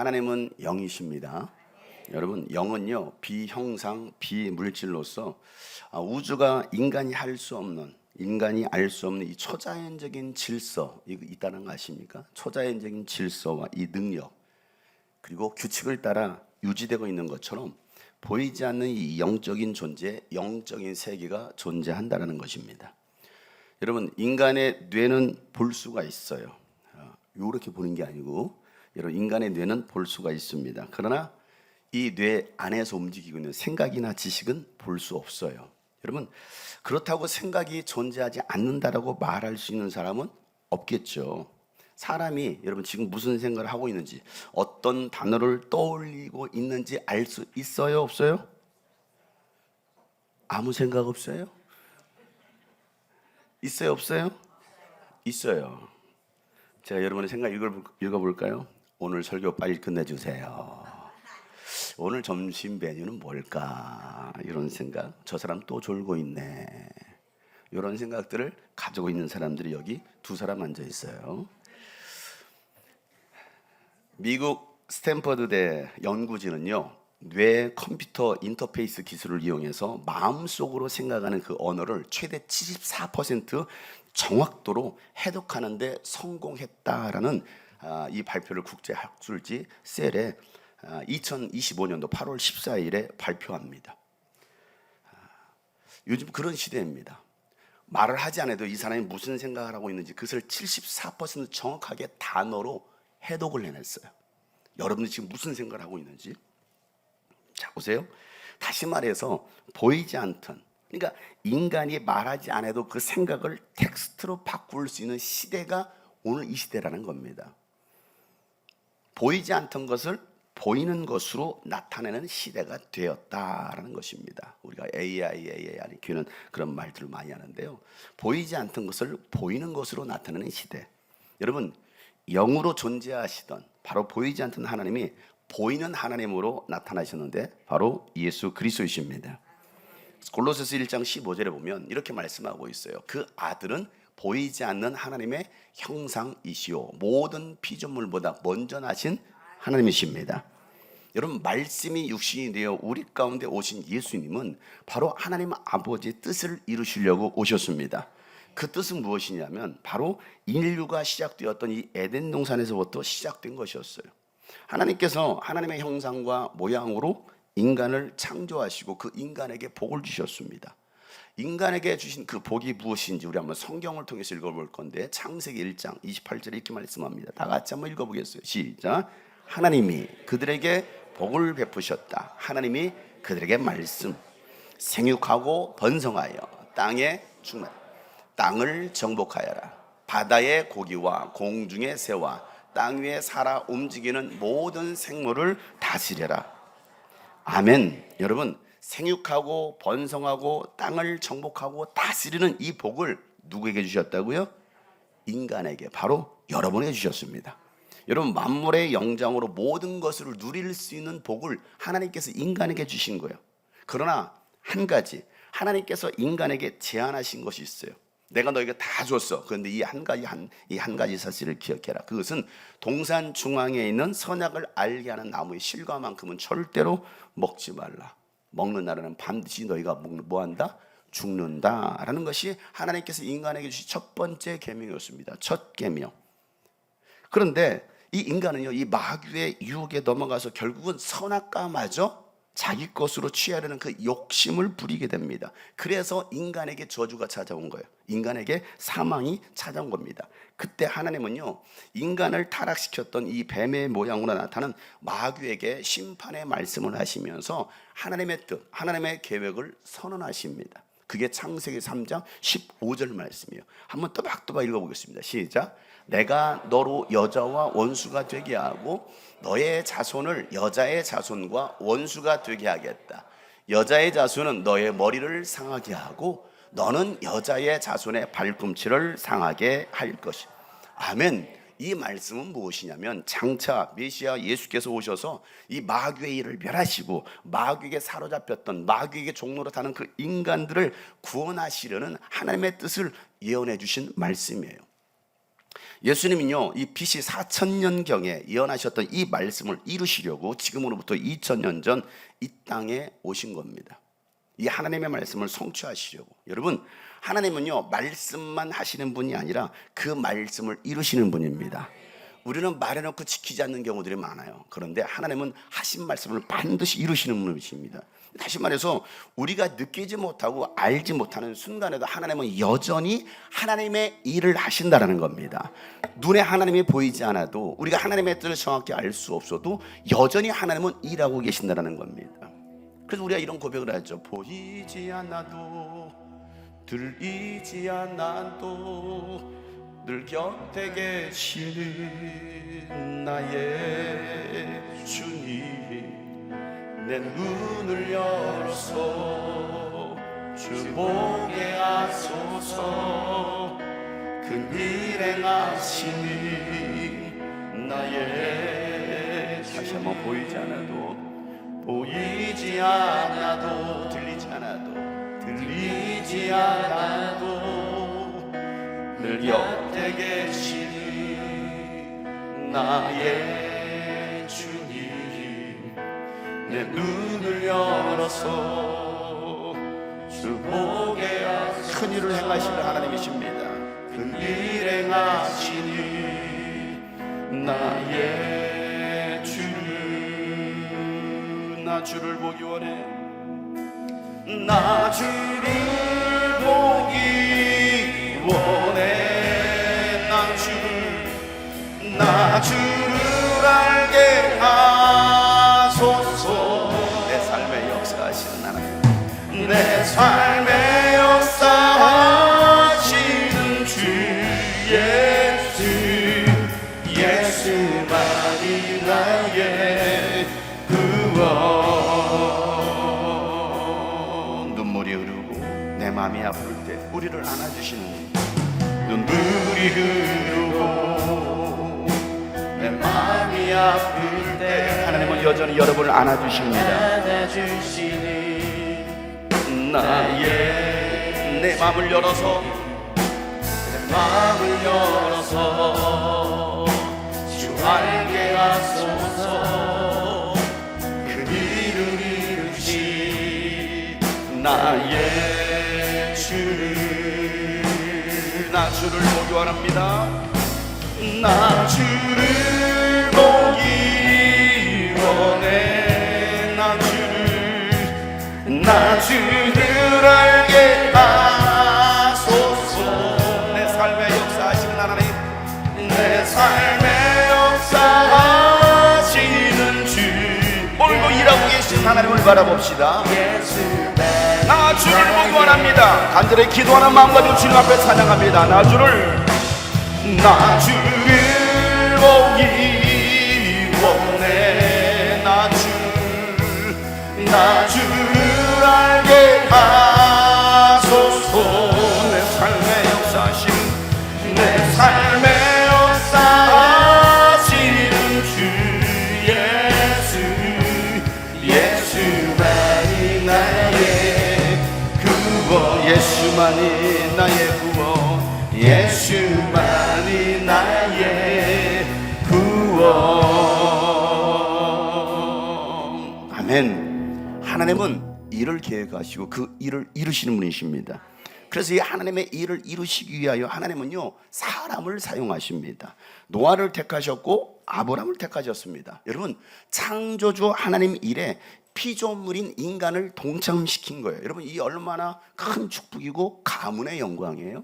하나님은 영이십니다. 여러분, 영은요 비형상 비물질로서 우주가 인간이 할 수 없는, 인간이 알 수 없는 이 초자연적인 질서, 이거 있다는 거 아십니까? 초자연적인 질서와 이 능력, 그리고 규칙을 따라 유지되고 있는 것처럼 보이지 않는 이 영적인 존재, 영적인 세계가 존재한다는 것입니다. 여러분, 인간의 뇌는 볼 수가 있어요. 이렇게 보는 게 아니고, 여러분, 인간의 뇌는 볼 수가 있습니다. 그러나 이 뇌 안에서 움직이고 있는 생각이나 지식은 볼 수 없어요. 여러분, 그렇다고 생각이 존재하지 않는다라고 말할 수 있는 사람은 없겠죠. 사람이 여러분 지금 무슨 생각을 하고 있는지, 어떤 단어를 떠올리고 있는지 알 수 있어요, 없어요? 아무 생각 없어요? 있어요, 없어요? 있어요. 제가 여러분의 생각 읽어볼까요? 오늘 설교 빨리 끝내주세요. 오늘 점심 메뉴는 뭘까? 이런 생각. 저 사람 또 졸고 있네. 이런 생각들을 가지고 있는 사람들이 여기 두 사람 앉아 있어요. 미국 스탠퍼드대 연구진은요, 뇌 컴퓨터 인터페이스 기술을 이용해서 마음속으로 생각하는 그 언어를 최대 74% 정확도로 해독하는 데 성공했다라는 이 발표를 국제학술지 셀에 2025년도 8월 14일에 발표합니다. 요즘 그런 시대입니다. 말을 하지 않아도 이 사람이 무슨 생각을 하고 있는지 그것을 74% 정확하게 단어로 해독을 해냈어요. 여러분이 지금 무슨 생각을 하고 있는지. 자, 보세요. 다시 말해서 보이지 않던, 그러니까 인간이 말하지 않아도 그 생각을 텍스트로 바꿀 수 있는 시대가 오늘 이 시대라는 겁니다. 보이지 않던 것을 보이는 것으로 나타내는 시대가 되었다라는 것입니다. 우리가 AI 키우는 그런 말들을 많이 하는데요. 보이지 않던 것을 보이는 것으로 나타내는 시대. 여러분, 영으로 존재하시던 바로 보이지 않던 하나님이 보이는 하나님으로 나타나셨는데 바로 예수 그리스도이십니다. 골로새서 1장 15절에 보면 이렇게 말씀하고 있어요. 그 아들은 보이지 않는 하나님의 형상이시오, 모든 피조물보다 먼저 나신 하나님이십니다. 여러분, 말씀이 육신이 되어 우리 가운데 오신 예수님은 바로 하나님 아버지의 뜻을 이루시려고 오셨습니다. 그 뜻은 무엇이냐면 바로 인류가 시작되었던 이 에덴 동산에서부터 시작된 것이었어요. 하나님께서 하나님의 형상과 모양으로 인간을 창조하시고 그 인간에게 복을 주셨습니다. 인간에게 주신 그 복이 무엇인지 우리 한번 성경을 통해서 읽어볼 건데, 창세기 1장 28절에 이렇게 말씀합니다. 다 같이 한번 읽어보겠어요. 시작. 하나님이 그들에게 복을 베푸셨다. 하나님이 그들에게 말씀, 생육하고 번성하여 땅에 충만, 땅을 정복하여라. 바다의 고기와 공중의 새와 땅 위에 살아 움직이는 모든 생물을 다스려라. 아멘. 여러분, 생육하고 번성하고 땅을 정복하고 다스리는 이 복을 누구에게 주셨다고요? 인간에게, 바로 여러분에게 주셨습니다. 여러분, 만물의 영장으로 모든 것을 누릴 수 있는 복을 하나님께서 인간에게 주신 거예요. 그러나 한 가지, 하나님께서 인간에게 제안하신 것이 있어요. 내가 너에게 다 줬어. 그런데 이 한 가지 사실을 기억해라. 그것은 동산 중앙에 있는 선악을 알게 하는 나무의 실과만큼은 절대로 먹지 말라. 먹는 날에는 반드시 너희가 뭐한다? 죽는다라는 것이 하나님께서 인간에게 주신 첫 번째 계명이었습니다. 첫 계명. 그런데 이 인간은요, 이 마귀의 유혹에 넘어가서 결국은 선악과마저 자기 것으로 취하려는 그 욕심을 부리게 됩니다. 그래서 인간에게 저주가 찾아온 거예요. 인간에게 사망이 찾아온 겁니다. 그때 하나님은요, 인간을 타락시켰던 이 뱀의 모양으로 나타난 마귀에게 심판의 말씀을 하시면서 하나님의 뜻, 하나님의 계획을 선언하십니다. 그게 창세기 3장 15절 말씀이에요. 한번 또박또박 읽어보겠습니다. 시작. 내가 너로 여자와 원수가 되게 하고 너의 자손을 여자의 자손과 원수가 되게 하겠다. 여자의 자손은 너의 머리를 상하게 하고 너는 여자의 자손의 발꿈치를 상하게 할 것이다. 아멘. 이 말씀은 무엇이냐면 장차 메시아 예수께서 오셔서 이 마귀의 일을 멸하시고 마귀에게 사로잡혔던, 마귀에게 종로로 타는 그 인간들을 구원하시려는 하나님의 뜻을 예언해 주신 말씀이에요. 예수님은요, 이 BC 4000년경에 예언하셨던 이 말씀을 이루시려고 지금으로부터 2000년 전 이 땅에 오신 겁니다. 이 하나님의 말씀을 성취하시려고. 여러분, 하나님은요, 말씀만 하시는 분이 아니라 그 말씀을 이루시는 분입니다. 우리는 말해놓고 지키지 않는 경우들이 많아요. 그런데 하나님은 하신 말씀을 반드시 이루시는 분이십니다. 다시 말해서 우리가 느끼지 못하고 알지 못하는 순간에도 하나님은 여전히 하나님의 일을 하신다는 겁니다. 눈에 하나님이 보이지 않아도, 우리가 하나님의 뜻을 정확히 알 수 없어도 여전히 하나님은 일하고 계신다는 겁니다. 그래서 우리가 이런 고백을 하죠. 보이지 않아도, 들리지 않아도 늘 곁에 계시는 나의 주님, 내 눈을 열어서 주 보게 하소서. 그 일 행하시는 나의, 다시 한번, 보이지 않아도, 보이지 않아도, 들리지 않아도, 들리지 않아도 늘 곁에 계시는 나의 주님, 내 눈을 열어서 주 보게 하소서. 큰 일을 행하시는 하나님이십니다. 큰 일 행하시는 나의 주를, 나 주를 보기 원해. 나 주를 보기 원해. 나 주를 알게 하소서. 내 삶의 역사하시는 하나님, 내 삶의 역사하시는 주 예수, 예수만이 나의 구원. 눈물이 흐르고 내 마음이 아플 때 우리를 안아주시는, 눈물이 흐르고 내 마음이 아플 때 하나님은 여전히 여러분을 안아주십니다. 내 마음을 열어서, 내 마음을 열어서 주 알게 하소서. 그 일을 이루시 나의 주를, 나 주를 보기 원합니다. 나 주를 보기 원해. 나 주를 알게 하소서. 내 삶의 역사하시는 하나님, 내 삶의 역사하시는 주, 오늘도 일하고 계시는 하나님을 바라봅시다. 나 주를 보기 원합니다. 간절히 기도하는 마음 가지고 주님 앞에 찬양합니다. 나 주를 보기 원해. 나 주를 알게 하소서. 내 삶의 역사하시는, 내 삶의 역사하시는 주 예수, 예수만이 나의 구원, 예수만이 나의 구원, 예수만이 나의 구원. 아멘. 하나님은 일을 계획하시고 그 일을 이루시는 분이십니다. 그래서 이 하나님의 일을 이루시기 위하여 하나님은요, 사람을 사용하십니다. 노아를 택하셨고 아브라함을 택하셨습니다. 여러분, 창조주 하나님 일에 피조물인 인간을 동참시킨 거예요. 여러분, 이 얼마나 큰 축복이고 가문의 영광이에요.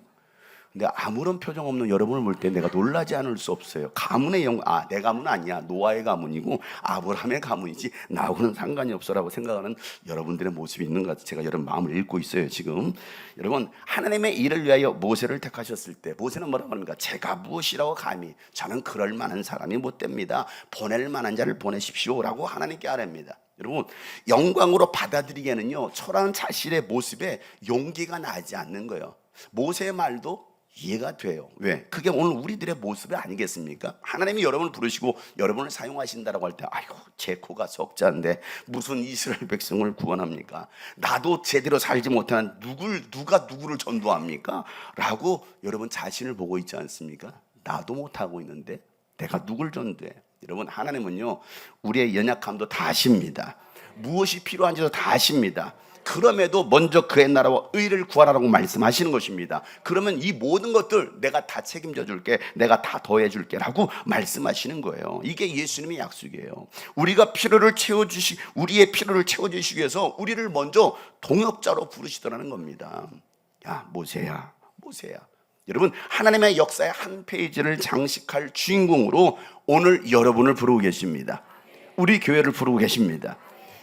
근데 아무런 표정 없는 여러분을 볼 때 내가 놀라지 않을 수 없어요. 가문의 영광, 내 가문은 아니야, 노아의 가문이고 아브라함의 가문이지 나하고는 상관이 없어라고 생각하는 여러분들의 모습이 있는 것 같아요. 제가 여러분 마음을 읽고 있어요 지금. 여러분, 하나님의 일을 위하여 모세를 택하셨을 때 모세는 뭐라고 합니까? 제가 무엇이라고 감히, 저는 그럴 만한 사람이 못 됩니다. 보낼 만한 자를 보내십시오라고 하나님께 아뢰입니다. 여러분, 영광으로 받아들이기에는요, 초라한 자신의 모습에 용기가 나지 않는 거예요. 모세의 말도 이해가 돼요. 왜? 그게 오늘 우리들의 모습이 아니겠습니까? 하나님이 여러분을 부르시고 여러분을 사용하신다라고 할 때, 아이고, 제 코가 석자인데 무슨 이스라엘 백성을 구원합니까? 나도 제대로 살지 못하는 누가 누구를 전도합니까? 라고 여러분 자신을 보고 있지 않습니까? 나도 못하고 있는데 내가 누굴 전대? 여러분, 하나님은요 우리의 연약함도 다 아십니다. 무엇이 필요한지도 다 아십니다. 그럼에도 먼저 그의 나라와 의를 구하라고 말씀하시는 것입니다. 그러면 이 모든 것들 내가 다 책임져 줄게, 내가 다 더해 줄게 라고 말씀하시는 거예요. 이게 예수님의 약속이에요. 우리의 필요를 채워주시기 위해서 우리를 먼저 동역자로 부르시더라는 겁니다. 야, 모세야. 여러분, 하나님의 역사의 한 페이지를 장식할 주인공으로 오늘 여러분을 부르고 계십니다. 우리 교회를 부르고 계십니다.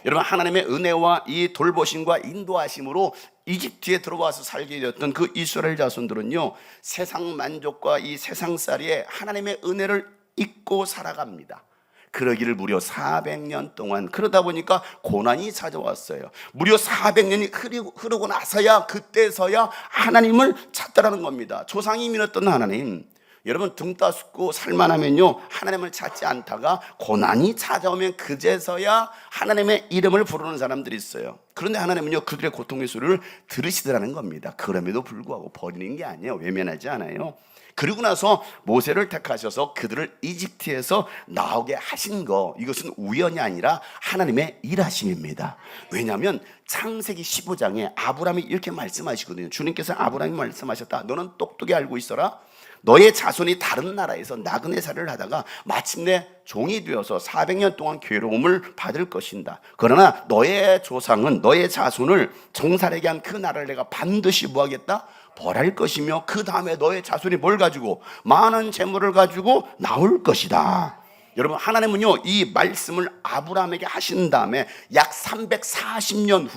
여러분, 하나님의 은혜와 이 돌보심과 인도하심으로 이집트에 들어와서 살게 되었던 그 이스라엘 자손들은요, 세상 만족과 이 세상살이에 하나님의 은혜를 잊고 살아갑니다. 그러기를 무려 400년 동안. 그러다 보니까 고난이 찾아왔어요. 무려 400년이 흐르고 나서야, 그때서야 하나님을 찾더라는 겁니다. 조상이 믿었던 하나님, 여러분, 등 따숩고 살만하면요 하나님을 찾지 않다가 고난이 찾아오면 그제서야 하나님의 이름을 부르는 사람들이 있어요. 그런데 하나님은요 그들의 고통의 소리를 들으시더라는 겁니다. 그럼에도 불구하고 버리는 게 아니에요. 외면하지 않아요. 그리고 나서 모세를 택하셔서 그들을 이집트에서 나오게 하신 거, 이것은 우연이 아니라 하나님의 일하심입니다. 왜냐하면 창세기 15장에 아브라함이 이렇게 말씀하시거든요. 주님께서 아브라함이 말씀하셨다. 너는 똑똑히 알고 있어라. 너의 자손이 다른 나라에서 나그네 살이를 하다가 마침내 종이 되어서 400년 동안 괴로움을 받을 것인다. 그러나 너의 조상은, 너의 자손을 종살이게 한 그 나라를 내가 반드시 뭐하겠다? 벌할 것이며 그 다음에 너의 자손이 뭘 가지고? 많은 재물을 가지고 나올 것이다. 여러분, 하나님은요 이 말씀을 아브라함에게 하신 다음에 약 340년이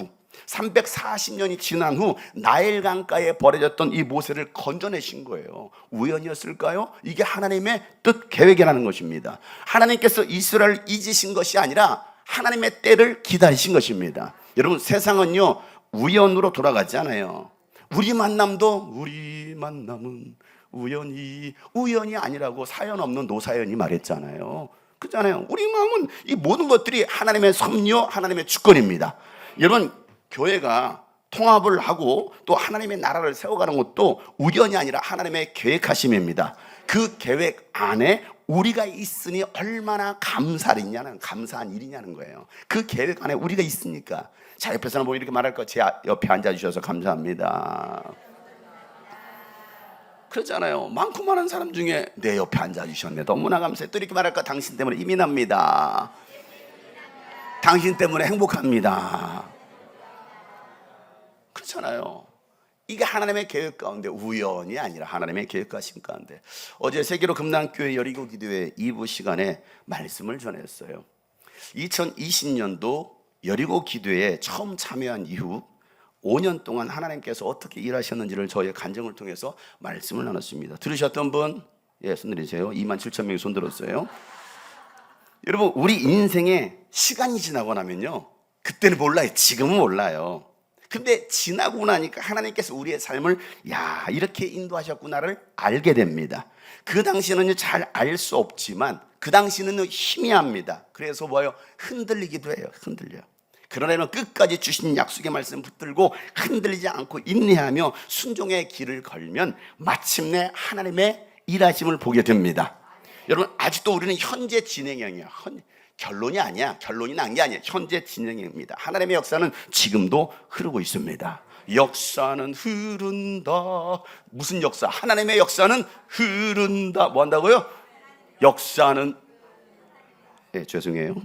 지난 후 나일 강가에 버려졌던 이 모세를 건져내신 거예요. 우연이었을까요? 이게 하나님의 뜻, 계획이라는 것입니다. 하나님께서 이스라엘을 잊으신 것이 아니라 하나님의 때를 기다리신 것입니다. 여러분, 세상은요 우연으로 돌아가지 않아요. 우리 만남은 우연이 아니라고 사연 없는 노사연이 말했잖아요. 그렇잖아요. 우리 마음은 이 모든 것들이 하나님의 섭리, 하나님의 주권입니다. 여러분, 교회가 통합을 하고 또 하나님의 나라를 세워가는 것도 우연이 아니라 하나님의 계획하심입니다. 그 계획 안에 우리가 있으니 얼마나 감사한 일이냐는 거예요. 그 계획 안에 우리가 있으니까. 자, 옆에 사람 보고 이렇게 말할 거, 제 옆에 앉아주셔서 감사합니다. 그렇잖아요. 많고 많은 사람 중에 내 옆에 앉아주셨네, 너무나 감사해. 또 이렇게 말할까, 당신 때문에 힘이 납니다. 당신 때문에 행복합니다. 그렇잖아요. 이게 하나님의 계획 가운데, 우연이 아니라 하나님의 계획하심 가운데. 어제 세계로 금난교회 여리고 기도회 2부 시간에 말씀을 전했어요. 2020년도 여리고 기도회에 처음 참여한 이후 5년 동안 하나님께서 어떻게 일하셨는지를 저의 간증을 통해서 말씀을 나눴습니다. 들으셨던 분? 예, 손 들으세요. 27,000명이 손 들었어요. 여러분, 우리 인생에 시간이 지나고 나면요, 그때는 몰라요. 지금은 몰라요. 근데 지나고 나니까 하나님께서 우리의 삶을 이렇게 인도하셨구나를 알게 됩니다. 그 당시에는 잘 알 수 없지만 그 당시에는 희미합니다. 그래서 흔들리기도 해요. 흔들려요. 그러나 끝까지 주신 약속의 말씀 붙들고 흔들리지 않고 인내하며 순종의 길을 걸면 마침내 하나님의 일하심을 보게 됩니다. 여러분, 아직도 우리는 현재 진행형이야. 결론이 아니야. 결론이 난 게 아니야. 현재 진행입니다. 하나님의 역사는 지금도 흐르고 있습니다. 역사는 흐른다. 무슨 역사? 하나님의 역사는 흐른다. 뭐 한다고요? 역사는, 죄송해요.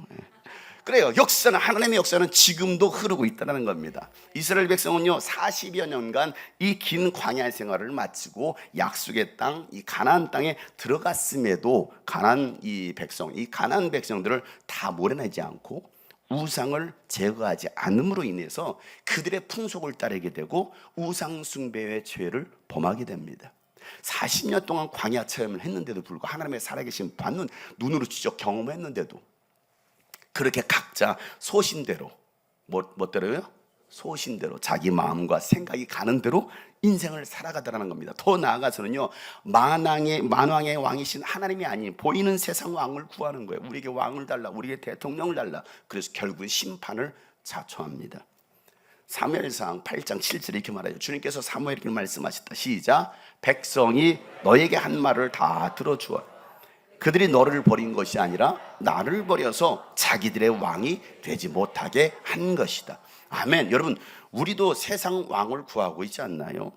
그래요. 하나님의 역사는 지금도 흐르고 있다는 겁니다. 이스라엘 백성은요 40여 년간 이 긴 광야 생활을 마치고 약속의 땅, 이 가나안 땅에 들어갔음에도 가나안 백성들을 다 몰아내지 않고 우상을 제거하지 않음으로 인해서 그들의 풍속을 따르게 되고 우상 숭배의 죄를 범하게 됩니다. 40년 동안 광야 체험을 했는데도 불구하고 하나님의 살아계신 받는 눈으로 직접 경험했는데도 그렇게 각자 소신대로, 뭐대로요? 소신대로 자기 마음과 생각이 가는 대로 인생을 살아가더라는 겁니다. 더 나아가서는요, 만왕의 왕이신 하나님이 아닌 보이는 세상 왕을 구하는 거예요. 우리에게 왕을 달라, 우리에게 대통령을 달라. 그래서 결국 심판을 자초합니다. 사무엘상 8장 7절에 이렇게 말해요. 주님께서 사무엘에게 말씀하셨다. 시작. 백성이 너에게 한 말을 다 들어주어 그들이 너를 버린 것이 아니라 나를 버려서 자기들의 왕이 되지 못하게 한 것이다. 아멘. 여러분, 우리도 세상 왕을 구하고 있지 않나요?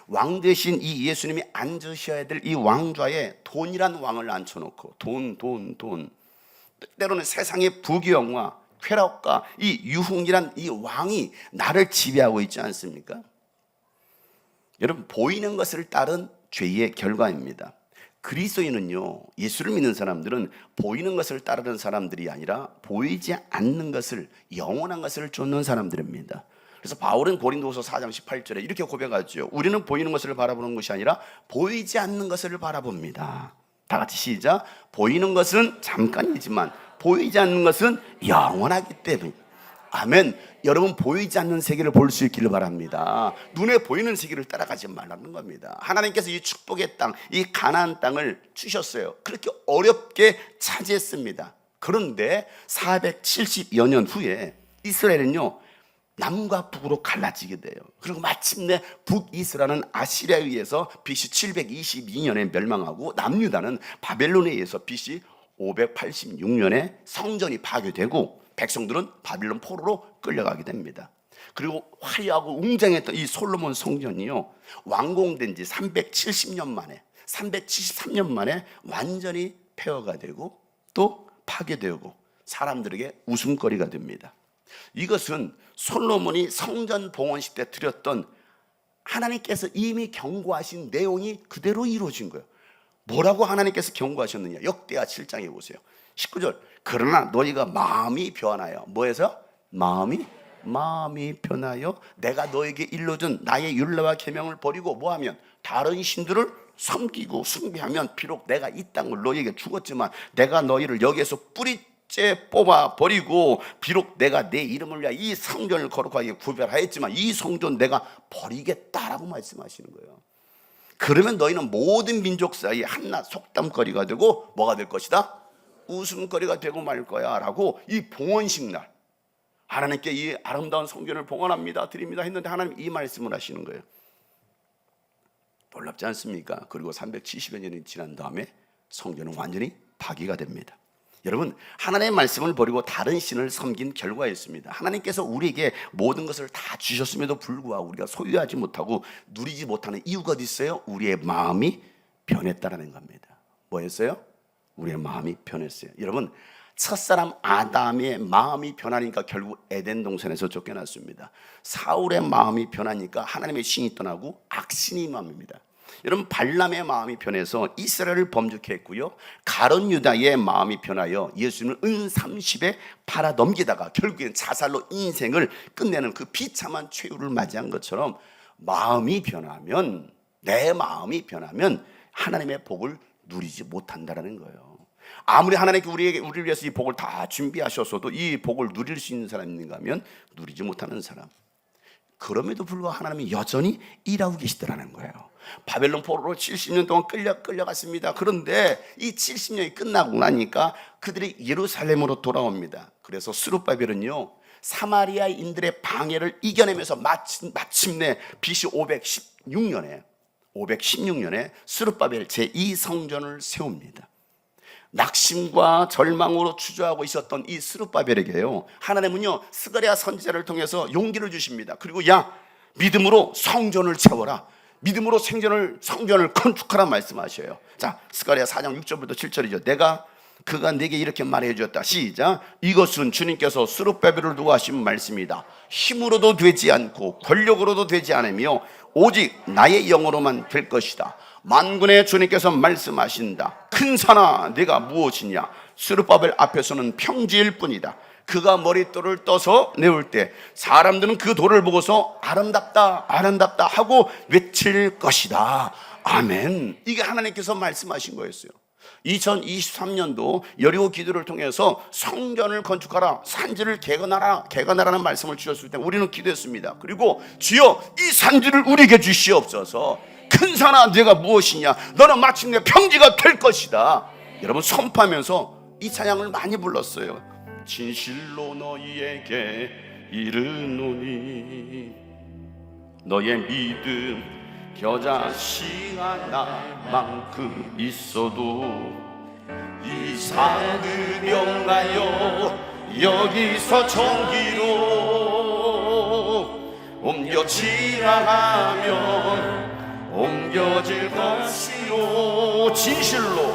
왕 대신 이 예수님이 앉으셔야 될 이 왕좌에 돈이란 왕을 앉혀놓고 돈 때로는 세상의 부귀영화, 쾌락과 이 유흥이란 이 왕이 나를 지배하고 있지 않습니까? 여러분, 보이는 것을 따른 죄의 결과입니다. 그리스도인은요, 예수를 믿는 사람들은 보이는 것을 따르는 사람들이 아니라 보이지 않는 것을, 영원한 것을 쫓는 사람들입니다. 그래서 바울은 고린도후서 4장 18절에 이렇게 고백하죠. 우리는 보이는 것을 바라보는 것이 아니라 보이지 않는 것을 바라봅니다. 다 같이 시작. 보이는 것은 잠깐이지만 보이지 않는 것은 영원하기 때문에. 아멘. 여러분, 보이지 않는 세계를 볼 수 있기를 바랍니다. 눈에 보이는 세계를 따라가지 말라는 겁니다. 하나님께서 이 축복의 땅, 이 가나안 땅을 주셨어요. 그렇게 어렵게 차지했습니다. 그런데 470여 년 후에 이스라엘은요, 남과 북으로 갈라지게 돼요. 그리고 마침내 북이스라엘은 아시리아에 의해서 BC 722년에 멸망하고 남유다는 바벨론에 의해서 BC 586년에 성전이 파괴되고 백성들은 바빌론 포로로 끌려가게 됩니다. 그리고 화려하고 웅장했던 이 솔로몬 성전이요, 완공된 지 370년 만에 373년 만에 완전히 폐허가 되고 또 파괴되고 사람들에게 웃음거리가 됩니다. 이것은 솔로몬이 성전 봉헌식 때 드렸던 하나님께서 이미 경고하신 내용이 그대로 이루어진 거예요. 뭐라고 하나님께서 경고하셨느냐? 역대하 7장에 보세요. 19절. 그러나 너희가 마음이 변하여, 뭐해서? 마음이 변하여 내가 너에게 일러준 나의 율례와 계명을 버리고 뭐하면? 다른 신들을 섬기고 숭배하면 비록 내가 이 땅을 너희에게 주었지만 내가 너희를 여기에서 뿌리째 뽑아 버리고 비록 내가 내 이름을 위하여 이 성전을 거룩하게 구별하였지만 이 성전 내가 버리겠다라고 말씀하시는 거예요. 그러면 너희는 모든 민족 사이에 한낱 속담거리가 되고 뭐가 될 것이다? 웃음거리가 되고 말 거야 라고 이 봉헌식 날 하나님께 이 아름다운 성전을 봉헌합니다 드립니다 했는데 하나님 이 말씀을 하시는 거예요. 놀랍지 않습니까? 그리고 370여 년이 지난 다음에 성전은 완전히 파괴가 됩니다. 여러분, 하나님의 말씀을 버리고 다른 신을 섬긴 결과였습니다. 하나님께서 우리에게 모든 것을 다 주셨음에도 불구하고 우리가 소유하지 못하고 누리지 못하는 이유가 어디 있어요? 우리의 마음이 변했다라는 겁니다. 뭐였어요? 우리의 마음이 변했어요. 여러분, 첫사람 아담의 마음이 변하니까 결국 에덴 동산에서 쫓겨났습니다. 사울의 마음이 변하니까 하나님의 신이 떠나고 악신이 임합니다. 여러분, 발람의 마음이 변해서 이스라엘을 범죄케 했고요, 가룟 유다의 마음이 변하여 예수님을 은 30에 팔아 넘기다가 결국엔 자살로 인생을 끝내는 그 비참한 최후를 맞이한 것처럼 마음이 변하면, 내 마음이 변하면 하나님의 복을 누리지 못한다는 거예요. 아무리 하나님께 우리를 위해서 이 복을 다 준비하셨어도 이 복을 누릴 수 있는 사람이 있는가 하면 누리지 못하는 사람. 그럼에도 불구하고 하나님이 여전히 일하고 계시더라는 거예요. 바벨론 포로로 70년 동안 끌려갔습니다. 그런데 이 70년이 끝나고 나니까 그들이 예루살렘으로 돌아옵니다. 그래서 스룹바벨은요, 사마리아인들의 방해를 이겨내면서 마침내 BC 516년에 스룹바벨 제2성전을 세웁니다. 낙심과 절망으로 주저하고 있었던 이 스룹바벨에게요, 하나님은요 스가랴 선지자를 통해서 용기를 주십니다. 그리고 야, 믿음으로 성전을 채워라, 믿음으로 성전을 건축하라 말씀하셔요. 자, 스가랴 4장 6절부터 7절이죠. 그가 내게 이렇게 말해 주었다. 시작. 이것은 주님께서 스룹바벨을 두고 하신 말씀이다. 힘으로도 되지 않고 권력으로도 되지 않으며 오직 나의 영으로만 될 것이다. 만군의 주님께서 말씀하신다. 큰 산아, 네가 무엇이냐? 스룹바벨 앞에서는 평지일 뿐이다. 그가 머릿돌을 떠서 내올 때 사람들은 그 돌을 보고서 아름답다 아름답다 하고 외칠 것이다. 아멘. 이게 하나님께서 말씀하신 거였어요. 2023년도 여리고 기도를 통해서 성전을 건축하라, 산지를 개건하라는 말씀을 주셨을 때 우리는 기도했습니다. 그리고 주여, 이 산지를 우리에게 주시옵소서. 큰 산아, 네가 무엇이냐? 너는 마침내 평지가 될 것이다. 여러분, 선포하면서 이 찬양을 많이 불렀어요. 진실로 너희에게 이르노니 너의 믿음 겨자씨 하나만큼 있어도 이 산을 명하여 여기서 정기로 옮겨지라 하면 옮겨질 것이요 진실로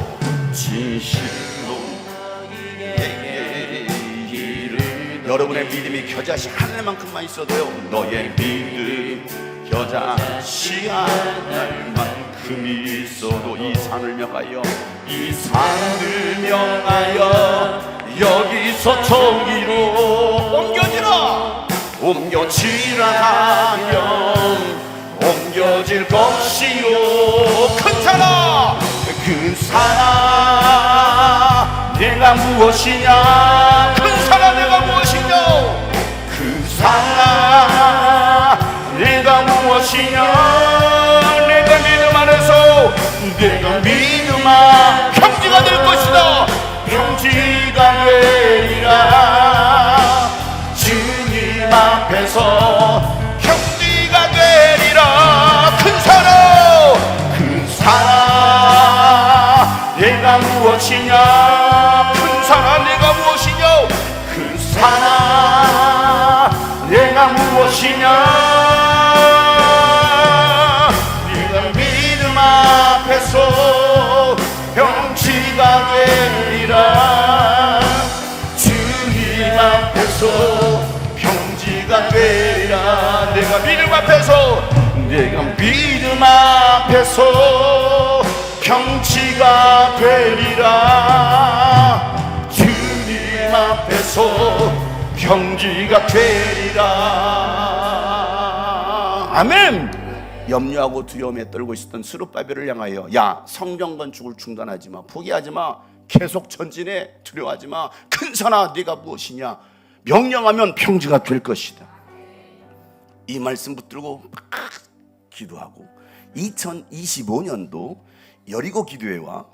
여러분의 믿음이 겨자씨 하늘만큼만 있어도요 너의 믿음 겨자씨 하늘만큼 있어도 이 산을 명하여 여기서 저기로 옮겨지라 하면 옮겨질 것이요 큰 산아 내가 무엇이냐 큰 산아 내가 무엇이냐 그 산아 내가 무엇이냐 내가 믿음 안에서 내가 믿음아 평지가 될 것이다 평지가 되리라 주님 앞에서 평지가 되리라 큰 산아 내가 무엇이냐 큰 산아 내가 무엇이냐 큰 산아 내가 무엇이냐 네가 믿음 앞에서 평지가 되리라 주님 앞에서 평지가 되리라 내가 믿음 앞에서 평지가 되리라 주님 앞에서 평지가 되리라 아멘. 염려하고 두려움에 떨고 있었던 스룹바벨을 향하여 야 성전 건축을 중단하지 마 포기하지 마 계속 전진해 두려워하지 마 큰 산아 네가 무엇이냐 명령하면 평지가 될 것이다 이 말씀 붙들고 막 기도하고 2025년도 여리고 기도회와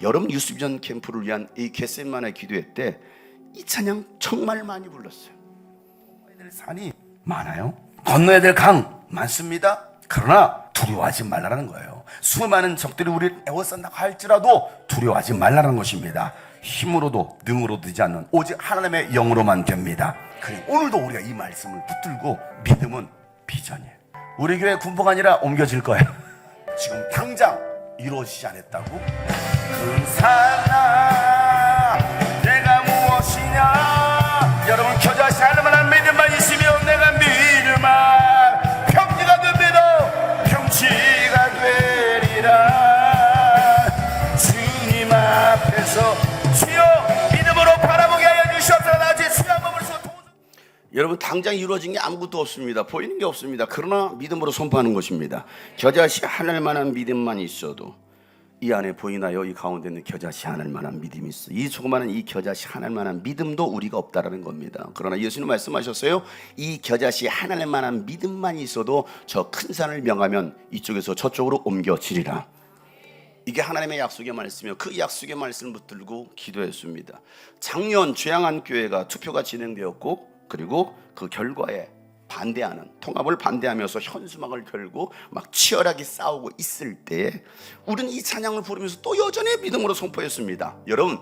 여름 유스비전 캠프를 위한 이 겟세마네 기도회 때 이 찬양 정말 많이 불렀어요. 건너야 될 산이 많아요. 건너야 될 강 많습니다. 그러나 두려워하지 말라는 거예요. 수많은 적들이 우리를 애워싼다고 할지라도 두려워하지 말라는 것입니다. 힘으로도 능으로도 되지 않는 오직 하나님의 영으로만 됩니다. 그리고 오늘도 우리가 이 말씀을 붙들고 믿음은 비전이에요. 우리 교회 군포가 아니라 옮겨질 거예요. 지금 당장 이루어지지 않았다고? 큰 산아 내가 무엇이냐 여러분 겨자씨 하나만한 믿음만 있으면 내가 믿음아 평지가 됩니다. 평지가 되리라 주님 앞에서 주여 믿음으로 바라보게 하여 주시옵소서. 나 제 수양 몸으로서 여러분 당장 이루어진 게 아무것도 없습니다. 보이는 게 없습니다. 그러나 믿음으로 선포하는 것입니다. 겨자씨 하늘만한 믿음만 있어도 이 안에 보이나요? 이 가운데 있는 겨자씨 하늘만한 믿음이 있어. 이 조그마한 이 겨자씨 하늘만한 믿음도 우리가 없다라는 겁니다. 그러나 예수님 말씀하셨어요. 이 겨자씨 하늘만한 믿음만 있어도 저 큰 산을 명하면 이쪽에서 저쪽으로 옮겨지리라. 이게 하나님의 약속의 말씀이요. 그 약속의 말씀을 붙들고 기도했습니다. 작년 죄양한교회가 투표가 진행되었고 그리고 그 결과에 반대하는 통합을 반대하면서 현수막을 걸고 막 치열하게 싸우고 있을 때에 우리는 이 찬양을 부르면서 또 여전히 믿음으로 선포했습니다. 여러분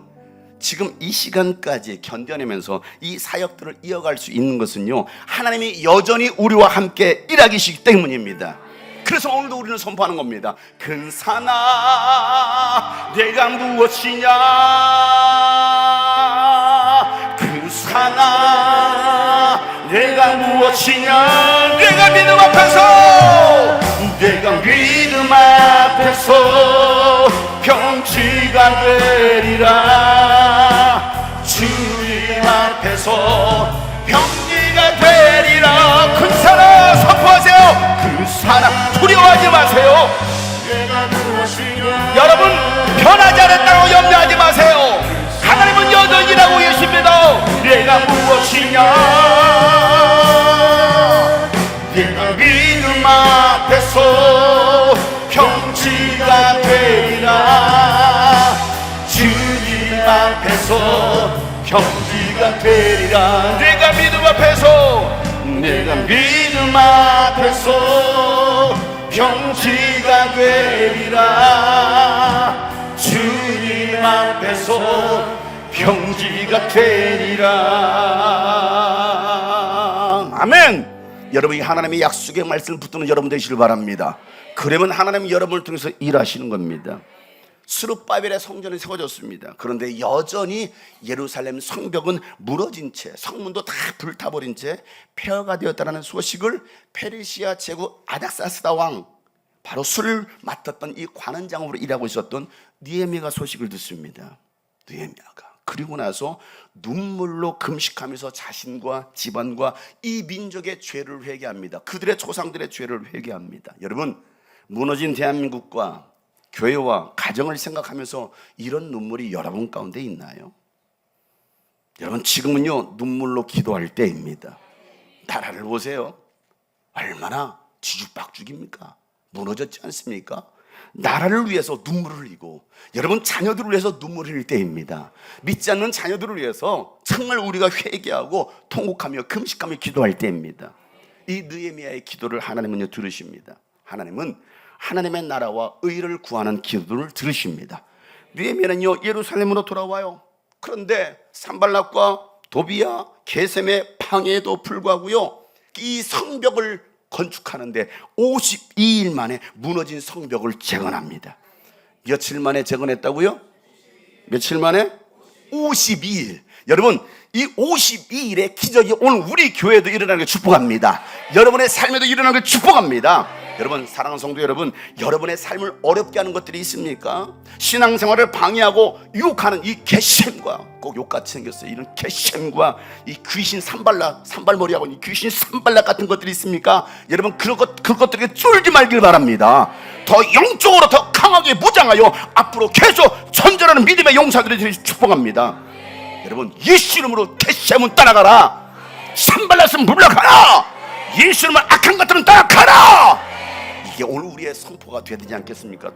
지금 이 시간까지 견뎌내면서 이 사역들을 이어갈 수 있는 것은요 하나님이 여전히 우리와 함께 일하시기 때문입니다. 그래서 오늘도 우리는 선포하는 겁니다. 큰 산아 내가 무엇이냐 큰 산아 내가 무엇이냐 내가 믿음 앞에서 평지가 되리라 주님 앞에서 평지가 되리라. 큰 산아 선포하세요. 그 산아 두려워하지 마세요. 여러분 변하지 않았다고 염려하지 마세요. 하나님은 여전히 일하고 계십니다. 내가 무엇이냐 내가 믿음 앞에서 평지가 되리라 주님 앞에서 평지가 되리라. 내가 믿음 앞에서 믿음 앞에서 평지가 되리라. 주님 앞에서 평지가 되리라. 아멘. 여러분이 하나님의 약속의 말씀을 붙드는 여러분 되시길 바랍니다. 그러면 하나님이 여러분을 통해서 일하시는 겁니다. 스룹바벨의 성전이 세워졌습니다. 그런데 여전히 예루살렘 성벽은 무너진 채, 성문도 다 불타버린 채 폐허가 되었다는 소식을 페르시아 제국 아닥사스다 왕, 바로 술을 맡았던 이 관원장으로 일하고 있었던 느헤미야가 소식을 듣습니다. 느헤미야가 그리고 나서 눈물로 금식하면서 자신과 집안과 이 민족의 죄를 회개합니다. 그들의 조상들의 죄를 회개합니다. 여러분, 무너진 대한민국과 교회와 가정을 생각하면서 이런 눈물이 여러분 가운데 있나요? 여러분, 지금은요 눈물로 기도할 때입니다. 나라를 보세요. 얼마나 뒤죽박죽입니까? 무너졌지 않습니까? 나라를 위해서 눈물을 흘리고, 여러분 자녀들을 위해서 눈물을 흘릴 때입니다. 믿지 않는 자녀들을 위해서 정말 우리가 회개하고 통곡하며 금식하며 기도할 때입니다. 이 느헤미야의 기도를 하나님은요 들으십니다. 하나님은 하나님의 나라와 의를 구하는 기도를 들으십니다. 느헤미야는요 예루살렘으로 돌아와요. 그런데 산발락과 도비야, 게셈의 방해에도 불구하고요 이 성벽을 건축하는데 52일 만에 무너진 성벽을 재건합니다. 며칠 만에 재건했다고요? 며칠 만에? 52일. 여러분, 이 52일의 기적이 오늘 우리 교회에도 일어나는 걸 축복합니다. 여러분의 삶에도 일어나는 걸 축복합니다. 여러분, 사랑하는 성도 여러분, 여러분의 삶을 어렵게 하는 것들이 있습니까? 신앙생활을 방해하고 유혹하는 이 개심과, 꼭 욕같이 생겼어요. 이런 개심과 이 귀신 산발머리하고 이 귀신 산발락 같은 것들이 있습니까? 여러분, 그것들에게 쫄지 말길 바랍니다. 더 영적으로 더 강하게 무장하여 앞으로 계속 전전하는 믿음의 용사들이 축복합니다. 여러분, 예수 이름으로 개심은 따라가라. 산발락은 물러가라. 예수 이름으로 악한 것들은 따라가라. 이게 오늘 우리의 선포가 되야 되지 않겠습니까?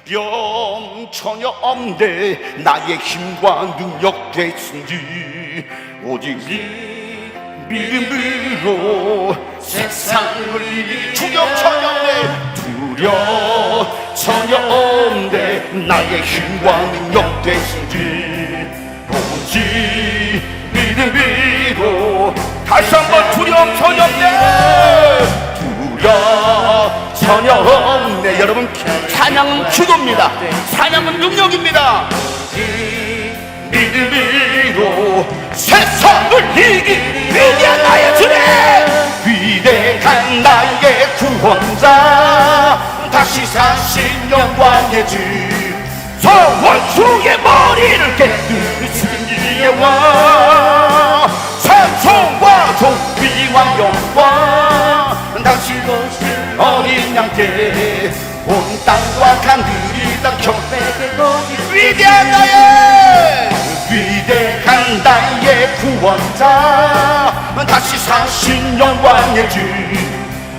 두려움 전혀 없네. 나의 힘과 능력 되신지 오직 믿음으로 세상을 이길. 두려움 전혀 없네. 두려움 전혀 없네. 나의 힘과 능력 되신지 오직 믿음으로. 다시 한번 두려움 전혀 없네. 두려움 전혀 없네. 여러분, 찬양은 기도입니다. 찬양은 능력입니다. 믿음으로 세상을 이긴 위대한 나의 주님, 위대한 나의 구원자, 다시 사신 영광의 주, 저 원수의 머리를 깨뜨리신 이의 왕, 찬송과 존귀와 영광, 다시 오실 어린 양께 온 땅과 하늘이 다 경배의 거기. 위대한 나의 구원자, 다시 사신 영광의 주,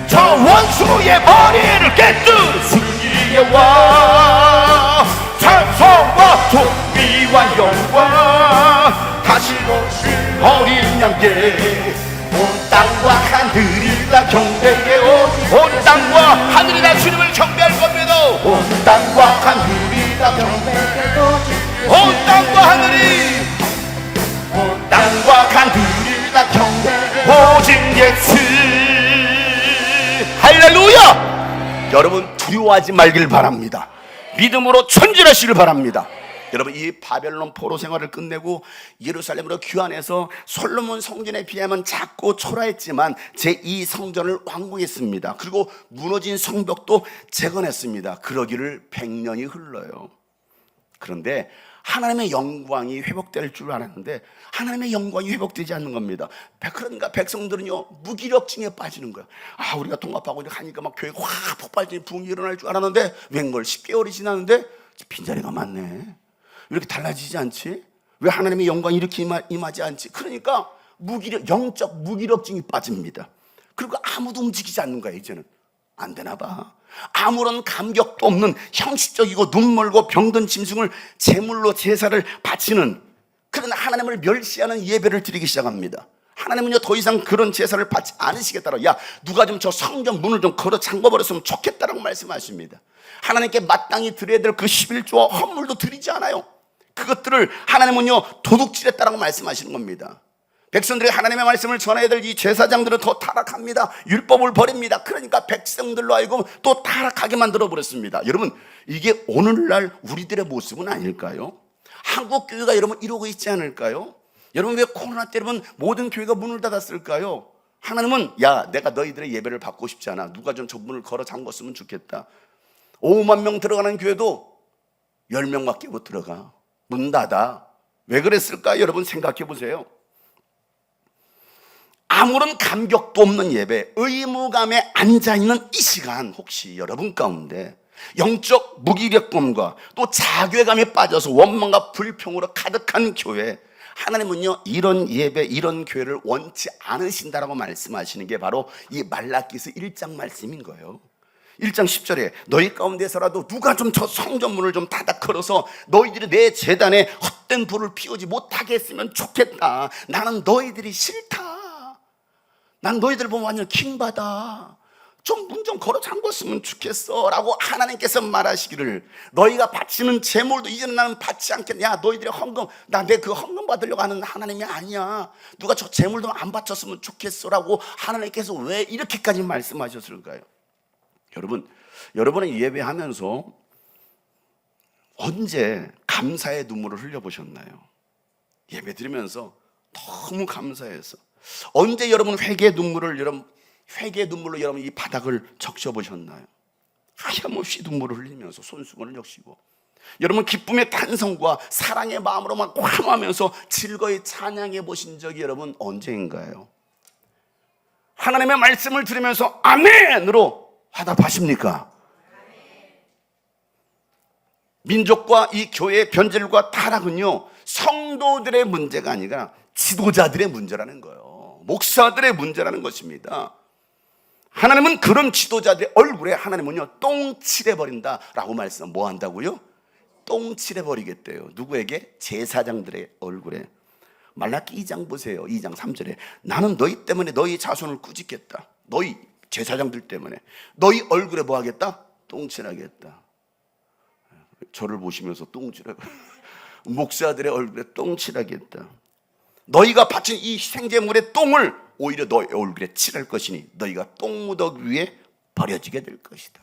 저 원수의 머리를 깨뜨린 이의 왕, 찬송과 존귀와 영광, 다시 오실 어린 양께 온 땅과 하늘이 다 경배해. 온 땅과 하늘이 다 주님을 경배할 겁니다. 온 땅과 하늘이 다 경배해. 온 땅과 하늘이, 온 땅과 하늘이 다 경배해. 오직 예수. 할렐루야. 여러분, 두려워하지 말길 바랍니다. 믿음으로 전진하시길 바랍니다. 여러분, 이 바벨론 포로 생활을 끝내고 예루살렘으로 귀환해서 솔로몬 성전에 비하면 작고 초라했지만 제2성전을 완공했습니다. 그리고 무너진 성벽도 재건했습니다. 그러기를 100년이 흘러요. 그런데 하나님의 영광이 회복될 줄 알았는데 하나님의 영광이 회복되지 않는 겁니다. 그러니까 백성들은요 무기력증에 빠지는 거야. 우리가 통합하고 하니까 막 교회가 확 폭발적인 부흥이 일어날 줄 알았는데 웬걸 10개월이 지났는데 빈자리가 많네. 왜 이렇게 달라지지 않지? 왜 하나님의 영광이 이렇게 임하지 않지? 그러니까 영적 무기력증이 빠집니다. 그리고 아무도 움직이지 않는 거야. 이제는 안 되나 봐. 아무런 감격도 없는 형식적이고 눈멀고 병든 짐승을 제물로 제사를 바치는 그런 하나님을 멸시하는 예배를 드리기 시작합니다. 하나님은요 더 이상 그런 제사를 받지 않으시겠다라고, 야 누가 좀 저 성전 문을 좀 걸어 잠궈버렸으면 좋겠다라고 말씀하십니다. 하나님께 마땅히 드려야 될 그 11조와 헌물도 드리지 않아요. 그것들을 하나님은요 도둑질했다라고 말씀하시는 겁니다. 백성들이 하나님의 말씀을 전해야 될 이 제사장들은 더 타락합니다. 율법을 버립니다. 그러니까 백성들로 하여금 또 타락하게 만들어 버렸습니다. 여러분, 이게 오늘날 우리들의 모습은 아닐까요? 한국 교회가 여러분 이러고 있지 않을까요? 여러분, 왜 코로나 때 여러분 모든 교회가 문을 닫았을까요? 하나님은 야 내가 너희들의 예배를 받고 싶지 않아. 누가 좀 저 문을 걸어 잠궜으면 좋겠다. 5만 명 들어가는 교회도 10명밖에 못 들어가. 문 닫아. 왜 그랬을까? 여러분 생각해 보세요. 아무런 감격도 없는 예배, 의무감에 앉아있는 이 시간, 혹시 여러분 가운데 영적 무기력감과 또 자괴감에 빠져서 원망과 불평으로 가득한 교회, 하나님은요 이런 예배, 이런 교회를 원치 않으신다라고 말씀하시는 게 바로 이 말라기서 1장 말씀인 거예요. 1장 10절에 너희 가운데서라도 누가 좀 저 성전문을 좀 닫아 걸어서 너희들이 내 제단에 헛된 불을 피우지 못하게 했으면 좋겠다. 나는 너희들이 싫다. 난 너희들 보면 완전 킹받아. 좀 문 좀 걸어 잠궜으면 좋겠어 라고 하나님께서 말하시기를, 너희가 바치는 제물도 이제는 나는 받지 않겠냐. 야 너희들의 헌금, 나 내 그 헌금 받으려고 하는 하나님이 아니야. 누가 저 제물도 안 바쳤으면 좋겠어 라고 하나님께서 왜 이렇게까지 말씀하셨을까요? 여러분은 예배하면서 언제 감사의 눈물을 흘려보셨나요? 예배 드리면서 너무 감사해서 언제 여러분 회개의 눈물로 여러분 이 바닥을 적셔보셨나요? 하염없이 눈물을 흘리면서 손수건을 적시고, 여러분 기쁨의 탄성과 사랑의 마음으로 막 환호하면서 즐거이 찬양해 보신 적이 여러분 언제인가요? 하나님의 말씀을 들으면서 아멘으로 화답하십니까? 민족과 이 교회의 변질과 타락은요 성도들의 문제가 아니라 지도자들의 문제라는 거예요. 목사들의 문제라는 것입니다. 하나님은 그런 지도자들의 얼굴에 하나님은요 똥 칠해버린다라고 말씀. 뭐 한다고요? 똥 칠해버리겠대요. 누구에게? 제사장들의 얼굴에. 말라기 2장 보세요. 2장 3절에 나는 너희 때문에 너희 자손을 꾸짖겠다. 너희 제사장들 때문에 너희 얼굴에 뭐 하겠다? 똥 칠하겠다. 저를 보시면서 똥 칠하고 목사들의 얼굴에 똥 칠하겠다. 너희가 바친 이 생제물의 똥을 오히려 너희 얼굴에 칠할 것이니 너희가 똥무더기 위에 버려지게 될 것이다.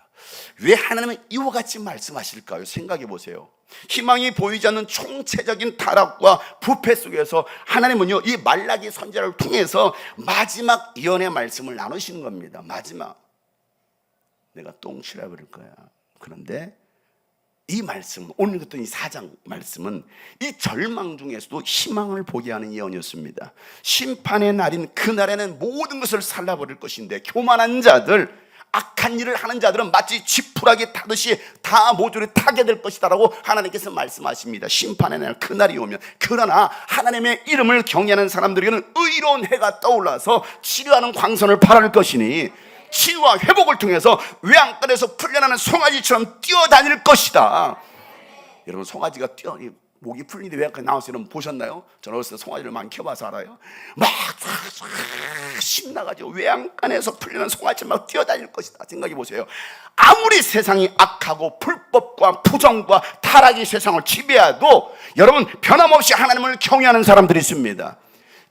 왜 하나님은 이와 같이 말씀하실까요? 생각해 보세요. 희망이 보이지 않는 총체적인 타락과 부패 속에서 하나님은요 이 말라기 선지자를 통해서 마지막 예언의 말씀을 나누시는 겁니다. 마지막, 내가 똥 칠해버릴 거야. 그런데 이 말씀, 오늘 듣던 이 4장 말씀은 이 절망 중에서도 희망을 보게 하는 예언이었습니다. 심판의 날인 그날에는 모든 것을 살라버릴 것인데 교만한 자들, 악한 일을 하는 자들은 마치 지푸라기 타듯이 다 모조리 타게 될 것이다 라고 하나님께서 말씀하십니다. 심판의 날 그날이 오면. 그러나 하나님의 이름을 경외하는 사람들에게는 의로운 해가 떠올라서 치료하는 광선을 발할 것이니 치유와 회복을 통해서 외양간에서 풀려나는 송아지처럼 뛰어다닐 것이다. 여러분 송아지가 목이 풀리는데 외양간에 나와서 여러분 보셨나요? 저는 어렸을 때 송아지를 많이 키워봐서 알아요. 막 신나가지고 외양간에서 풀려나는 송아지처럼 막 뛰어다닐 것이다. 생각해 보세요. 아무리 세상이 악하고 불법과 부정과 타락이 세상을 지배해도 여러분 변함없이 하나님을 경외하는 사람들이 있습니다.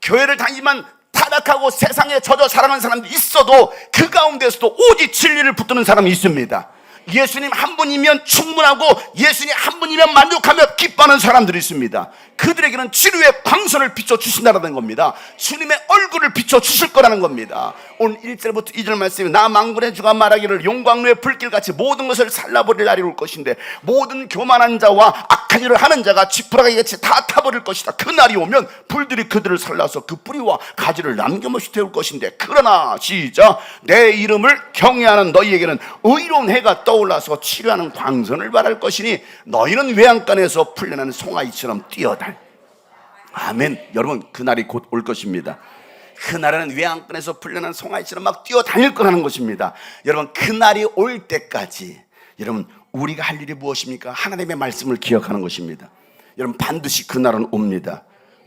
교회를 다니지만 타락하고 세상에 젖어 살아가는 사람들이 있어도 그 가운데서도 오직 진리를 붙드는 사람이 있습니다. 예수님 한 분이면 충분하고 예수님 한 분이면 만족하며 기뻐하는 사람들이 있습니다. 그들에게는 치료의 광선을 비춰주신다는 겁니다. 주님의 얼굴을 비춰주실 거라는 겁니다. 오늘 1절부터 2절 말씀에 나 만군의 주가 말하기를 용광로의 불길같이 모든 것을 살라버릴 날이 올 것인데 모든 교만한 자와 악한 일을 하는 자가 지푸라기같이 다 타버릴 것이다. 그 날이 오면 불들이 그들을 살라서 그 뿌리와 가지를 남김없이 태울 것인데 그러나 시작 내 이름을 경외하는 너희에게는 의로운 해가 떠올라서 치료하는 광선을 발할 것이니 너희는 외양간에서 풀려나는 송아지처럼 뛰어다니. 아멘. 여러분 그날이 곧 올 것입니다. 그날에는 외양간에서 풀려난 송아지처럼 막 뛰어다닐 거라는 것입니다. 여러분 그날이 올 때까지 여러분 우리가 할 일이 무엇입니까? 하나님의 말씀을 기억하는 것입니다. 여러분 반드시 그날은 옵니다.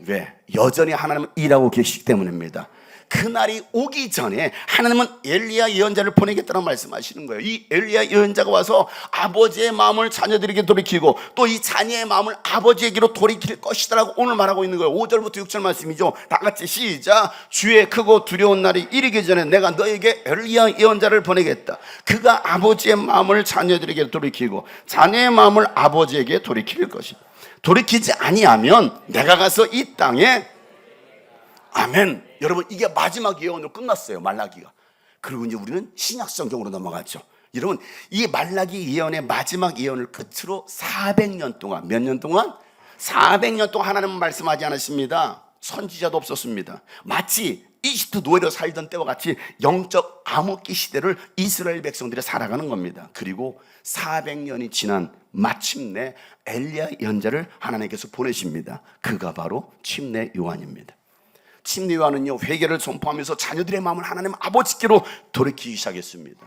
왜? 여전히 하나님은 일하고 계시기 때문입니다. 그날이 오기 전에 하나님은 엘리야 예언자를 보내겠다는 말씀하시는 거예요. 이 엘리야 예언자가 와서 아버지의 마음을 자녀들에게 돌이키고 또 이 자녀의 마음을 아버지에게로 돌이킬 것이다라고 오늘 말하고 있는 거예요. 5절부터 6절 말씀이죠. 다 같이 시작. 주의 크고 두려운 날이 이르기 전에 내가 너에게 엘리야 예언자를 보내겠다. 그가 아버지의 마음을 자녀들에게 돌이키고 자녀의 마음을 아버지에게 돌이킬 것이다. 돌이키지 아니하면 내가 가서 이 땅에 아멘. 여러분, 이게 마지막 예언으로 끝났어요, 말라기가. 그리고 이제 우리는 신약 성경으로 넘어갔죠. 여러분, 이 말라기 예언의 마지막 예언을 끝으로 400년 동안, 몇 년 동안? 400년 동안 하나님은 말씀하지 않았습니다. 선지자도 없었습니다. 마치 이집트 노예로 살던 때와 같이 영적 암흑기 시대를 이스라엘 백성들이 살아가는 겁니다. 그리고 400년이 지난 마침내 엘리야 예언자를 하나님께서 보내십니다. 그가 바로 침례 요한입니다. 침례 요한은요, 회개를 선포하면서 자녀들의 마음을 하나님 아버지께로 돌이키기 시작했습니다.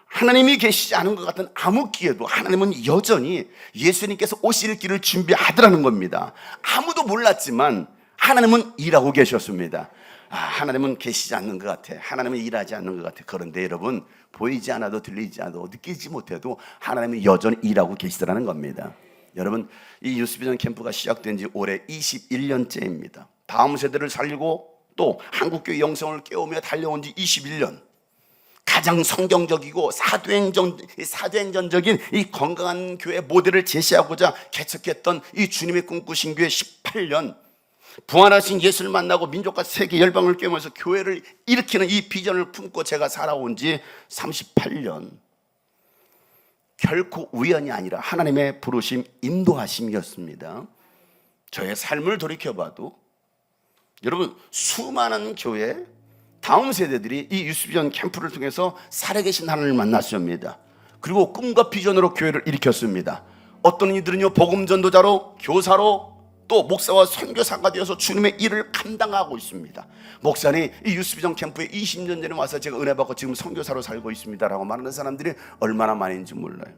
하나님이 계시지 않은 것 같은 암흑기에도 하나님은 여전히 예수님께서 오실 길을 준비하더라는 겁니다. 아무도 몰랐지만 하나님은 일하고 계셨습니다. 하나님은 계시지 않는 것 같아. 하나님은 일하지 않는 것 같아. 그런데 여러분, 보이지 않아도 들리지 않아도 느끼지 못해도 하나님은 여전히 일하고 계시더라는 겁니다. 여러분, 이 유스비전 캠프가 시작된 지 올해 21년째입니다. 다음 세대를 살리고 또 한국교회 영성을 깨우며 달려온 지 21년. 가장 성경적이고 사도행전적인 이 건강한 교회 모델을 제시하고자 개척했던 이 주님의 꿈꾸신 교회 18년. 부활하신 예수를 만나고 민족과 세계 열방을 깨우면서 교회를 일으키는 이 비전을 품고 제가 살아온 지 38년. 결코 우연이 아니라 하나님의 부르심, 인도하심이었습니다. 저의 삶을 돌이켜봐도 여러분, 수많은 교회 다음 세대들이 이 유스비전 캠프를 통해서 살아계신 하나님을 만났습니다. 그리고 꿈과 비전으로 교회를 일으켰습니다. 어떤 이들은요, 복음 전도자로, 교사로, 또 목사와 선교사가 되어서 주님의 일을 감당하고 있습니다. 목사님, 이 유스비전 캠프에 20년 전에 와서 제가 은혜 받고 지금 선교사로 살고 있습니다라고 말하는 사람들이 얼마나 많은지 몰라요.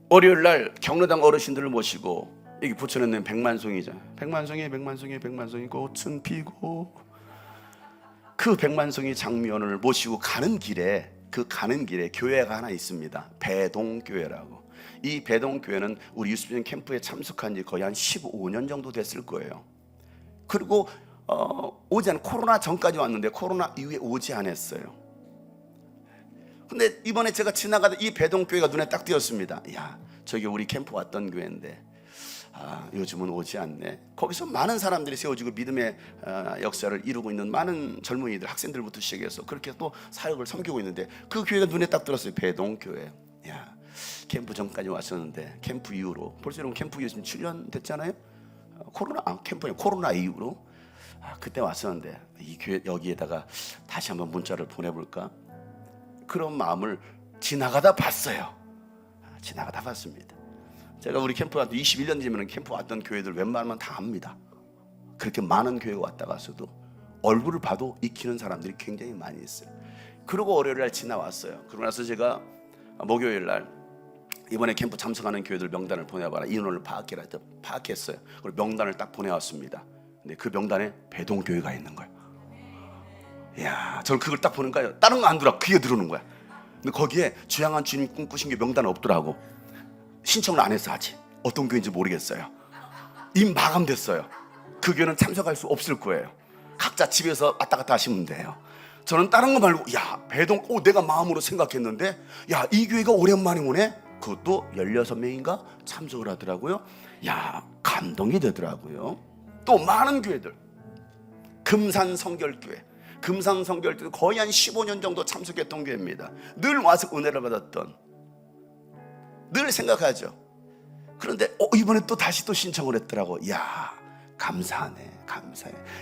월요일 날 경로당 어르신들을 모시고 여기 부천에는 백만송이죠. 백만송이 꽃은 피고, 그 백만송이 장미원을 모시고 가는 길에 교회가 하나 있습니다. 배동교회라고. 이 배동교회는 우리 유스비전 캠프에 참석한 지 거의 한 15년 정도 됐을 거예요. 그리고 오지 않은, 코로나 전까지 왔는데 코로나 이후에 오지 않았어요. 근데 이번에 제가 지나가다 이 배동교회가 눈에 딱 띄었습니다. 야, 저기 우리 캠프 왔던 교회인데 요즘은 오지 않네. 거기서 많은 사람들이 세워지고 믿음의 역사를 이루고 있는 많은 젊은이들, 학생들부터 시작해서 그렇게 또 사역을 섬기고 있는데 그 교회가 눈에 딱 들었어요. 배동교회. 야, 캠프 전까지 왔었는데 캠프 이후로, 벌써 여러분 캠프 이후 지금 7년 됐잖아요. 코로나 이후로 그때 왔었는데 이 교회 여기에다가 다시 한번 문자를 보내볼까, 그런 마음을 지나가다 봤어요. 지나가다 봤습니다. 제가 우리 캠프 왔던 21년 전이면 캠프 왔던 교회들 웬만하면 다 압니다. 그렇게 많은 교회가 왔다 갔어도 얼굴을 봐도 익히는 사람들이 굉장히 많이 있어요. 그리고 월요일 날 지나왔어요. 그러고 나서 제가 목요일 날 이번에 캠프 참석하는 교회들 명단을 보내봐라, 인원을 파악해라 해서 파악했어요. 그리고 명단을 딱 보내왔습니다. 근데 그 명단에 배동교회가 있는 거예요. 이야, 저는 그걸 딱 보는 거예요. 다른 거 안 들어, 그게 들어오는 거야. 근데 거기에 주양한 주님 꿈꾸신 게 명단은 없더라고. 신청을 안 했어 아직. 어떤 교회인지 모르겠어요. 이미 마감됐어요. 그 교회는 참석할 수 없을 거예요. 각자 집에서 왔다 갔다 하시면 돼요. 저는 다른 거 말고, 야, 배동, 내가 마음으로 생각했는데, 야, 이 교회가 오랜만에 오네? 그것도 16명인가 참석을 하더라고요. 야, 감동이 되더라고요. 또 많은 교회들, 금산성결교회 거의 한 15년 정도 참석했던 교회입니다. 늘 와서 은혜를 받았던, 늘 생각하죠. 그런데 이번에 또 다시 또 신청을 했더라고. 야, 감사하네.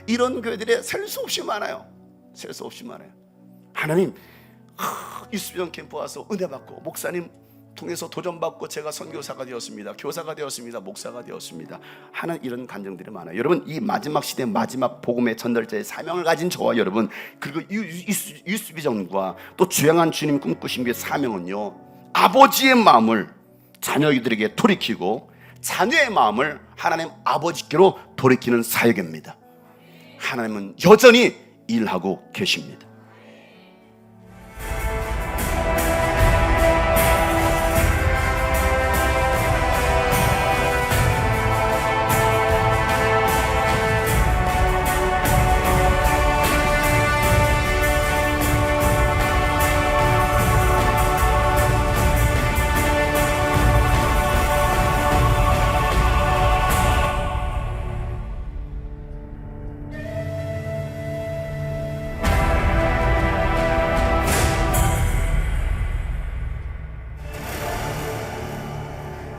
이런 교회들이 셀 수 없이 많아요. 하나님, 유스비전 캠프 와서 은혜 받고 목사님 통해서 도전받고 제가 선교사가 되었습니다. 교사가 되었습니다. 목사가 되었습니다. 하는 이런 간증들이 많아요. 여러분, 이 마지막 시대 마지막 복음의 전달자의 사명을 가진 저와 여러분, 그리고 유스비전과 또 주양한 주님 꿈꾸신 그 사명은요, 아버지의 마음을 자녀들에게 돌이키고 자녀의 마음을 하나님 아버지께로 돌이키는 사역입니다. 하나님은 여전히 일하고 계십니다.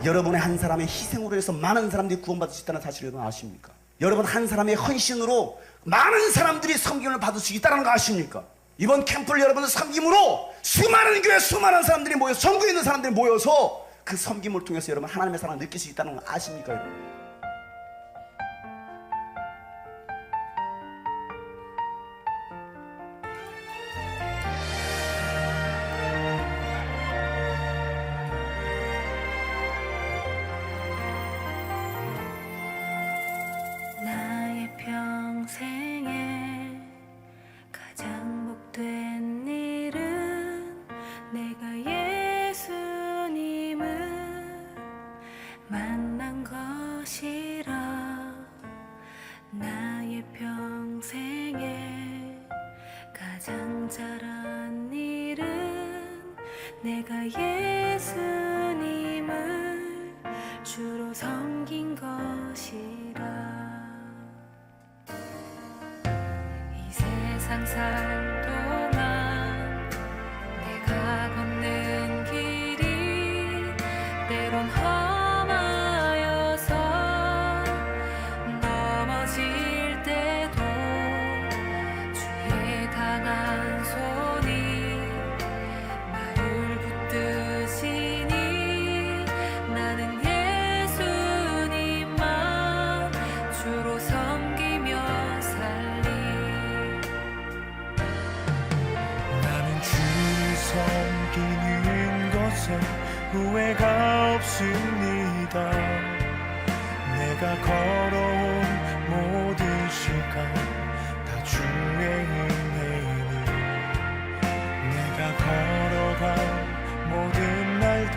여러분의 한 사람의 희생으로 해서 많은 사람들이 구원받을 수 있다는 사실을 여러분 아십니까? 여러분 한 사람의 헌신으로 많은 사람들이 섬김을 받을 수 있다는 거 아십니까? 이번 캠프를 여러분의 섬김으로 수많은 교회 수많은 사람들이 모여서, 전국에 있는 사람들이 모여서 그 섬김을 통해서 여러분 하나님의 사랑을 느낄 수 있다는 거 아십니까? 여러분? 나의 평생에 가장 복된 일은 내가 예수님을 만난 것이라. 나의 평생에 가장 잘한 일은 내가 예수님을 주로 섬긴 것이라. 세상 살 동안 내가 걷는 길이 때론 험하여서 넘어질 때도 주의 강한 손이 나를 붙드시니 나는 예수님만 주로 섬기며 살리. 섬기는 것에 후회가 없습니다. 내가 걸어온 모든 시간 다 주의 은혜니 내가 걸어간 모든 날도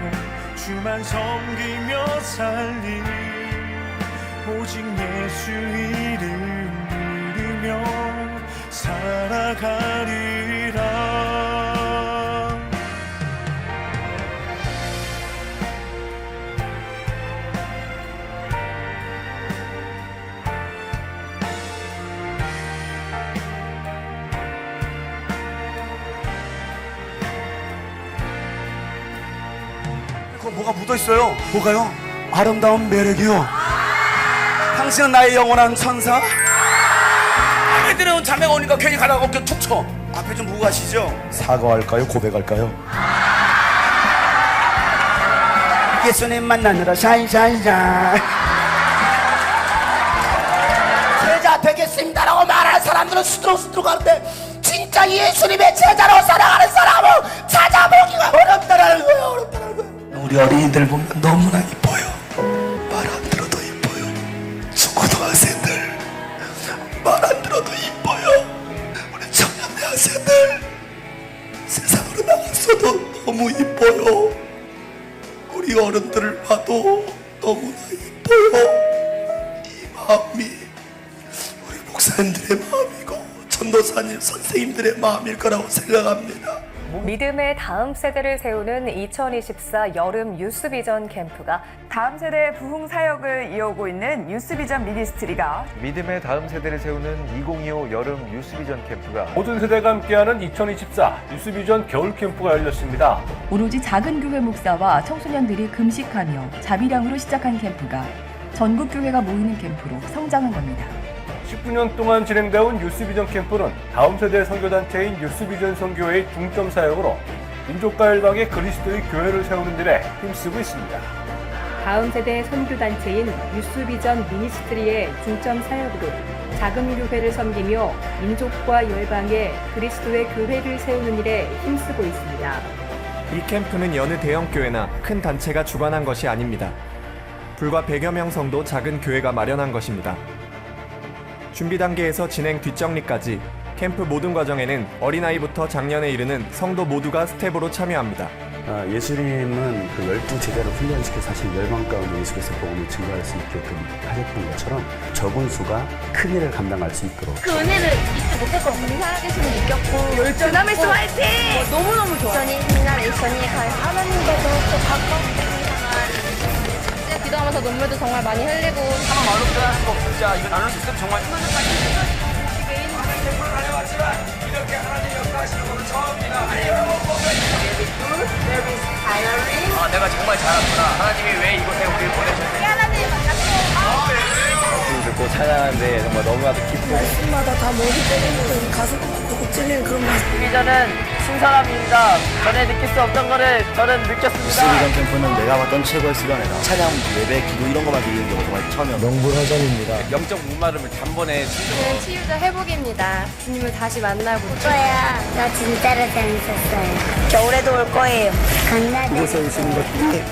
주만 섬기며 살리. 오직 예수 이름 부르며 살아가리라. 그거 뭐가 묻어있어요? 뭐가요? 아름다운 매력이요. 당신은 나의 영원한 천사. 마음에 들어온 자매가 오니까 괜히 가다가 어깨 툭 쳐. 앞에 좀 보고 가시죠. 사과할까요? 고백할까요? 예수님 만나느라 샤인샤인샤인 제자 되겠습니다라고 말하는 사람들은 수두룩수두룩 하는데 진짜 예수님의 제자로 살아가는 사람은 찾아보기가 어렵다라는 거예요. 어렵다라는 거예요. 우리 어린이들 보면 너무나 이뻐요. 말 안 들어도 이뻐요. 중고등학생들 말 안 들어도 이뻐요. 우리 청년대 학생들 세상으로 나갔어도 너무 이뻐요. 우리 어른들을 봐도 너무나 이뻐요. 이 마음이 우리 목사님들의 마음이고 전도사님 선생님들의 마음일 거라고 생각합니다. 믿음의 다음 세대를 세우는 2024 여름 유스비전 캠프가 다음 세대의 부흥 사역을 이어오고 있는 유스비전 미니스트리가 믿음의 다음 세대를 세우는 2025 여름 유스비전 캠프가 모든 세대가 함께하는 2024 유스비전 겨울 캠프가 열렸습니다. 오로지 작은 교회 목사와 청소년들이 금식하며 자비량으로 시작한 캠프가 전국 교회가 모이는 캠프로 성장한 겁니다. 19년 동안 진행되어 온 유스비전 캠프는 다음 세대 선교단체인 유스비전 선교회의 중점 사역으로 민족과 열방의 그리스도의 교회를 세우는 일에 힘쓰고 있습니다. 다음 세대 선교단체인 유스비전 미니스트리의 중점 사역으로 작은 교회를 섬기며 민족과 열방의 그리스도의 교회를 세우는 일에 힘쓰고 있습니다. 이 캠프는 여느 대형 교회나 큰 단체가 주관한 것이 아닙니다. 불과 100여 명 성도 작은 교회가 마련한 것입니다. 준비 단계에서 진행 뒷정리까지 캠프 모든 과정에는 어린아이부터 장년에 이르는 성도 모두가 스텝으로 참여합니다. 예수님은 그 12제자를 훈련시켜 사실 열방 가운데 예수께서 복음을 증거할 수 있게끔 하셨던 것처럼 적은 수가 큰 일을 감당할 수 있도록 그 은혜를 잊지 못했거든요. 살아계심을 느꼈고 열정남의 수 화이팅! 너무너무 좋아. 이천이 빛나는 이천이 하나님께서 또 가까운 기도하면서 눈물도 정말 많이 흘리고 한 말로 표현할 수가 없어. 진짜 이거 나눌 수 있으면 정말 이렇게 하나님 역사하시는 것은 처음입니다. 내가 정말 잘했구나. 하나님이 왜 이곳에 우리를 보내셨는지. 하나님 만났고 듣고 찬양하는데 정말 너무나도 기쁘고 말씀마다 다 머리 때리는 가슴 꼭 찔리는 그런 말씀. 저는 신사람입니다. 전에 느낄 수 없던 거를 저는 느꼈습니다. 유스비전 캠프는 내가 봤던 최고의 수련회다. 찬양, 예배, 기도 이런 것만 드리는 경우가 정말 처음이었어요. 명불허전입니다. 영적 목마름을 단번에 저는 치유자 회복입니다. 주님을 다시 만나고 거야. 나 진짜로 재밌었어요. 겨울에도 올 거예요. 강나들. 이곳에 오시는 것이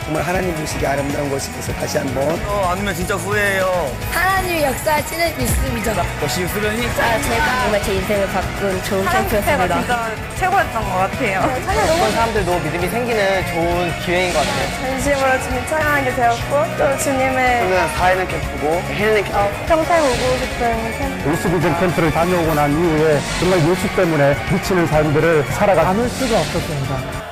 정말 하나님 보시기 아름다운 것이어서 다시 한번 아니면 진짜 후회해요. 하나님의 역사하시는 믿습니다. 역시 수련이 제가 정말 제 인생을 바꾼 좋은 캠프였습니다. 진짜 최고였던 것 같아요. 어떤 사람들도 믿음이 생기는 좋은 기회인 것 같아요. 진심으로 주님 찬양하게 되었고 또 주님의 저는 사회는 캠프고 헬는 캠프. 평생 오고 싶은 캠프. 유스비전 캠프를 다녀오고 난 이후에 정말 예수 때문에 미치는 삶들을 살아가 담을 수가 없었습니다.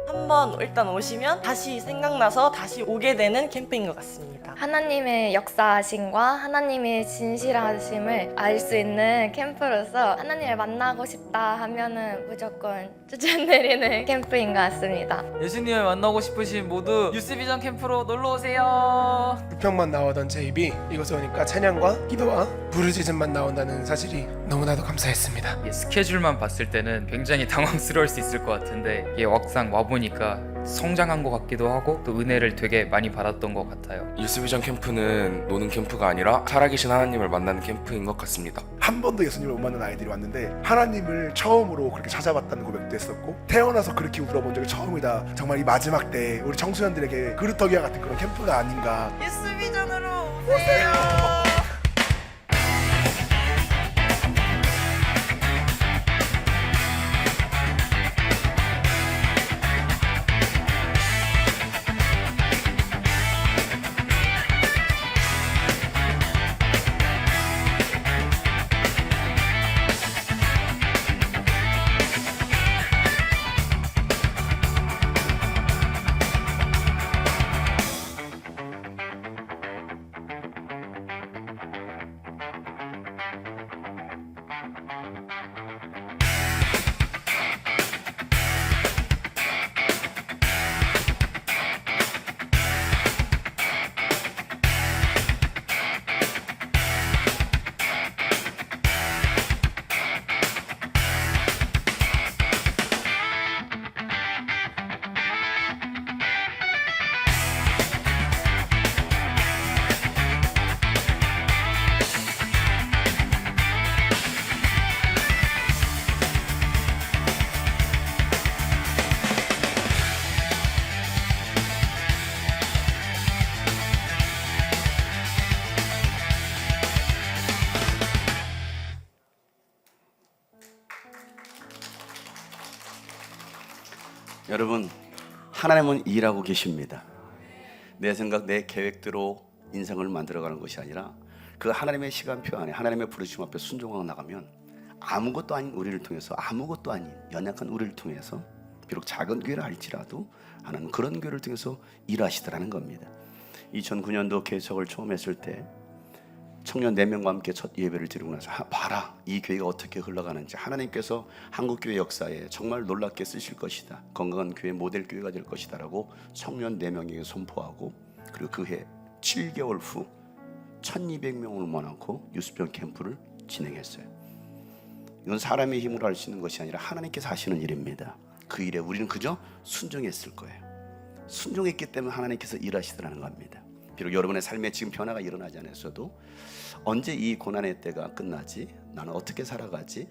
한번 일단 오시면 다시 생각나서 다시 오게 되는 캠프인 것 같습니다. 하나님의 역사하심과 하나님의 진실하심을 알 수 있는 캠프로서 하나님을 만나고 싶다 하면은 무조건 추천드리는 캠프인 것 같습니다. 예수님을 만나고 싶으신 모두 유스비전 캠프로 놀러 오세요. 불평만 나오던 제 입이 이곳에 오니까 찬양과 기도와 부르짖음만 나온다는 사실이 너무나도 감사했습니다. 스케줄만 봤을 때는 굉장히 당황스러울 수 있을 것 같은데 이게 막상 와보니까 성장한 것 같기도 하고 또 은혜를 되게 많이 받았던 것 같아요. 유스비전 캠프는 노는 캠프가 아니라 살아계신 하나님을 만나는 캠프인 것 같습니다. 한 번도 예수님을 못 만난 아이들이 왔는데 하나님을 처음으로 그렇게 찾아봤다는 고백도 했었고, 태어나서 그렇게 울어본 적이 처음이다. 정말 이 마지막 때 우리 청소년들에게 그루터기와 같은 그런 캠프가 아닌가. 유스비전으로 오세요. 여러분, 하나님은 일하고 계십니다. 내 생각, 내 계획대로 인생을 만들어가는 것이 아니라 그 하나님의 시간표 안에, 하나님의 부르심 앞에 순종하고 나가면 아무것도 아닌 우리를 통해서, 아무것도 아닌 연약한 우리를 통해서, 비록 작은 교회를 할지라도 하나님은 그런 교회를 통해서 일하시더라는 겁니다. 2009년도 개척을 처음 했을 때 청년 4명과 함께 첫 예배를 드리고 나서 봐라, 이 교회가 어떻게 흘러가는지, 하나님께서 한국교회 역사에 정말 놀랍게 쓰실 것이다, 건강한 교회, 모델 교회가 될 것이다 라고 청년 4명에게 선포하고, 그리고 그해 7개월 후 1200명을 모아놓고 유스비전 캠프를 진행했어요. 이건 사람의 힘으로 할 수 있는 것이 아니라 하나님께서 하시는 일입니다. 그 일에 우리는 그저 순종했을 거예요. 순종했기 때문에 하나님께서 일하시더라는 겁니다. 비록 여러분의 삶에 지금 변화가 일어나지 않았어도 언제 이 고난의 때가 끝나지? 나는 어떻게 살아가지?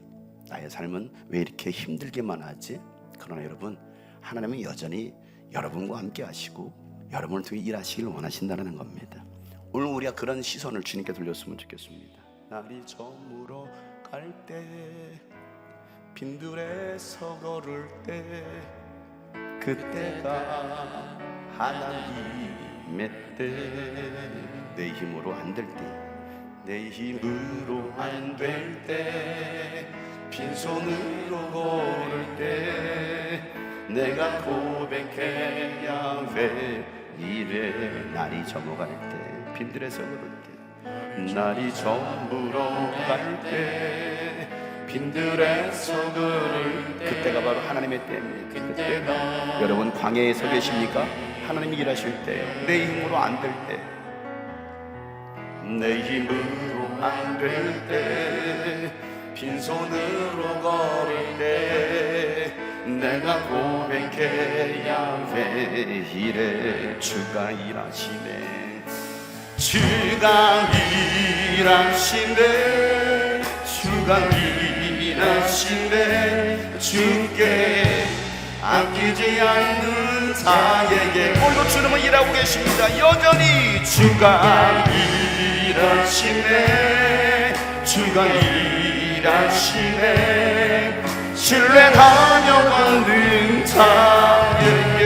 나의 삶은 왜 이렇게 힘들게만 하지? 그러나 여러분, 하나님은 여전히 여러분과 함께 하시고 여러분을 통해 일하시길 원하신다는 겁니다. 오늘 우리가 그런 시선을 주님께 돌렸으면 좋겠습니다. 날이 저물어 갈 때, 빈들에서 걸을 때, 그때가 하나님의 때, 내 힘으로 안 될 때, 내 힘으로 안 될 때, 빈손으로 걸을 때, 내가 고백해야 왜 이래. 날이 저물어갈 때, 빈들에서 걸을 때, 날이 저물어 갈 때, 빈들에서 걸을 때, 그때가 바로 하나님의 때입니다. 그때가 여러분 광야에 서 계십니까? 하나님이 일하실 때요. 내 힘으로 안 될 때, 내 힘으로 안 될 때, 빈손으로 걸을 때, 내가 고백해야 왜 이래. 주가 일하시네, 주가 일하시네, 주가 일하시네. 주께 아끼지 않는 자에게 오늘도 주님은 일하고 계십니다. 여전히 주가 일하시네, 주가 일하시네. 신뢰하며 가는 자에게.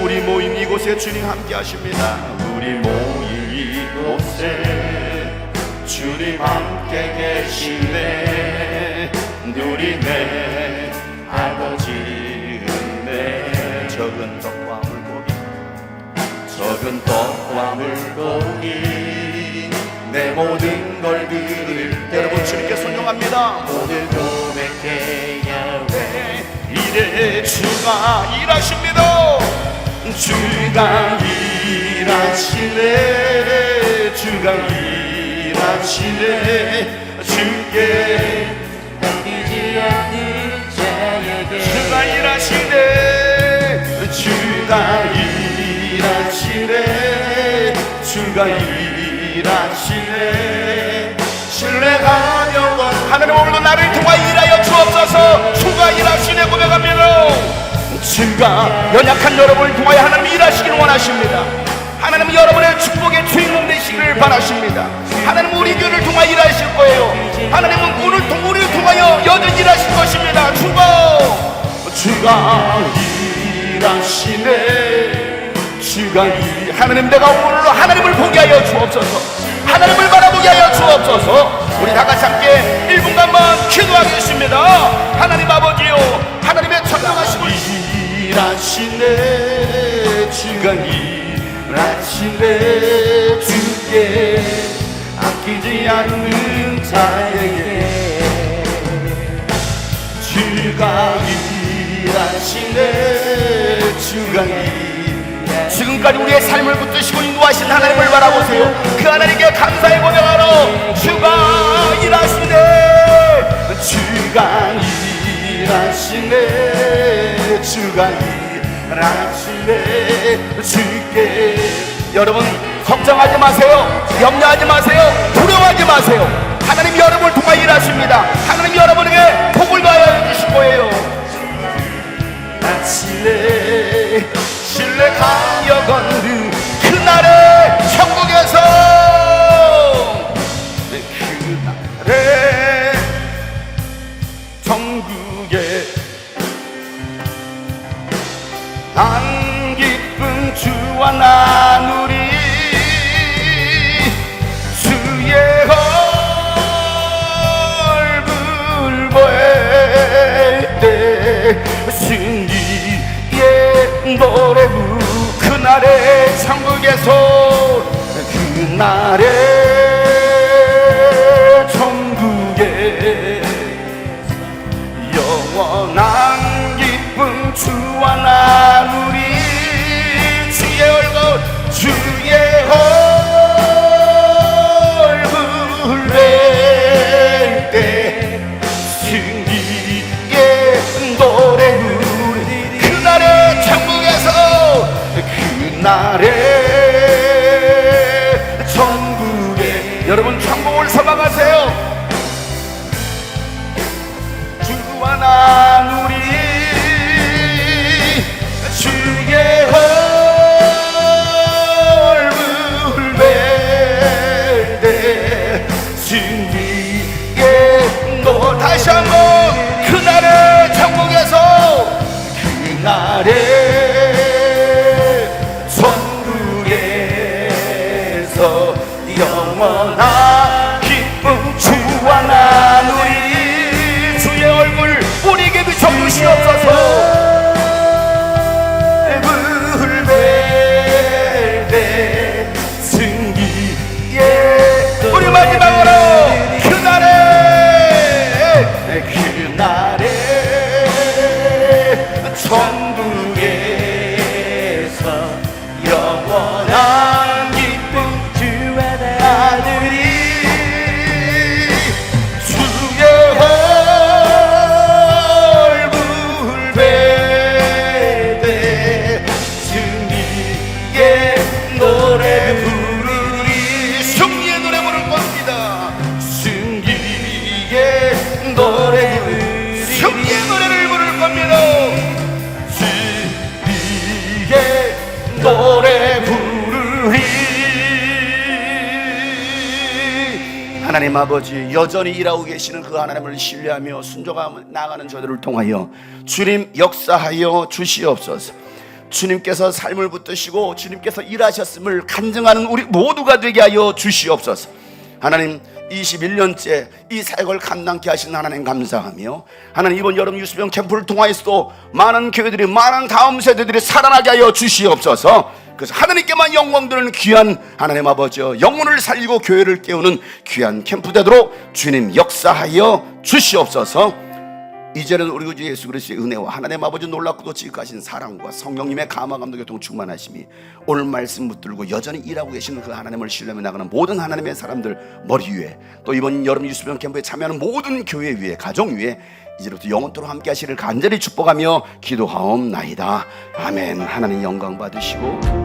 우리 모인 이곳에 주님 함께 하십니다. 우리 모인 이곳에 주님 함께 계시네. 누리네 아버지 은혜. 적은 떡과 물고기, 적은 떡과 물고기, 내 모든 걸 드릴 때. 여러분 주님께 순종합니다. 오늘 고백해야 왜 이래. 주가 일하십니다. 주가 일하시네, 주가 일하시네. 주께 아끼지 않는 자에게 주가 일하시네, 주가 주가 일하시네 주가 일하시네 신뢰하며 하나님 오늘도 나를 통하여 일하여 주옵소서. 주가 일하시네 고백합니다. 주가 연약한 여러분을 통하여 하나님 일하시기를 원하십니다. 하나님은 여러분의 축복의 주인공 되시기를 바라십니다. 하나님은 우리 교회를 통하여 일하실 거예요. 하나님은 우리를 통하여 여전히 일하실 것입니다. 주가 일하시네 주가 하나님 내가 오늘로 하나님을 보게 하여 주옵소서. 하나님을 바라보게 하여 주옵소서. 우리 다 같이 함께 1분간만 기도하겠습니다. 하나님 아버지요 하나님의 천명하심을 일하시네 주가 일하시네 주께 아끼지 않는 자에게 주가 일하시네 주가 지금까지 우리의 삶을 붙드시고 인도하신 하나님을 바라보세요. 그 하나님께 감사의 고백하러 주가 일하시네 주가 일하시네 주가 일하시네 주께 여러분 걱정하지 마세요. 염려하지 마세요. 두려워하지 마세요. 하나님 여러분을 통하여 일하십니다. 하나님 여러분에게 복을 가하여 주실 거예요. 아침에 신뢰하여 걷는 그날의 천국에서 그날의 천국에 안 기쁜 주와 나누리 주의 얼굴 보일 때 승리의 노래 부르 그날의 천국에서 그날의 천국에 영원한 기쁨 주와 나누리 주의 얼굴 뵐 때 승리의 노래 부르리 그날의 천국에서 그날의 천국에 여러분 천국을 소망하세요. 주와 나누리 주의 얼굴 뵐 때 승리의 노 다시 한번 그날의 천국에서 그날의 천국에서 영원한 기쁨 주와 나누리 주의 얼굴 우리에게 비춰주시옵소서. 우리 마지막으로 그날의 천국에서 영원한 기쁨 주의 아들이 주의 얼굴 뵐 때 승리의 노래 부르리 승리의 노래 부를 겁니다. 승리의 노래 승리의 노래를 부를 겁니다. 승리의 노래 부르리. 하나님 아버지 여전히 일하고 계시는 그 하나님을 신뢰하며 순종하며 나아가는 저들을 통하여 주님 역사하여 주시옵소서. 주님께서 삶을 붙드시고 주님께서 일하셨음을 간증하는 우리 모두가 되게 하여 주시옵소서. 하나님 21년째 이 사역을 감당케 하신 하나님 감사하며 하나님 이번 여름 유수병 캠프를 통하여서도 많은 교회들이 많은 다음 세대들이 살아나게 하여 주시옵소서. 그래서 하나님께만 영광 드리는 귀한 하나님 아버지여 영혼을 살리고 교회를 깨우는 귀한 캠프 되도록 주님 역사하여 주시옵소서. 이제는 우리 구주 예수 그리스도의 은혜와 하나님 아버지 놀랍고도 지극하신 사랑과 성령님의 감화 감독의 동충만하심이 오늘 말씀 붙들고 여전히 일하고 계시는 그 하나님을 신뢰하며 나가는 모든 하나님의 사람들 머리 위에, 또 이번 여름 유수비전 캠프에 참여하는 모든 교회 위에, 가정 위에 이제부터 영원토록 함께 하시기를 간절히 축복하며 기도하옵나이다. 아멘. 하나님 영광 받으시고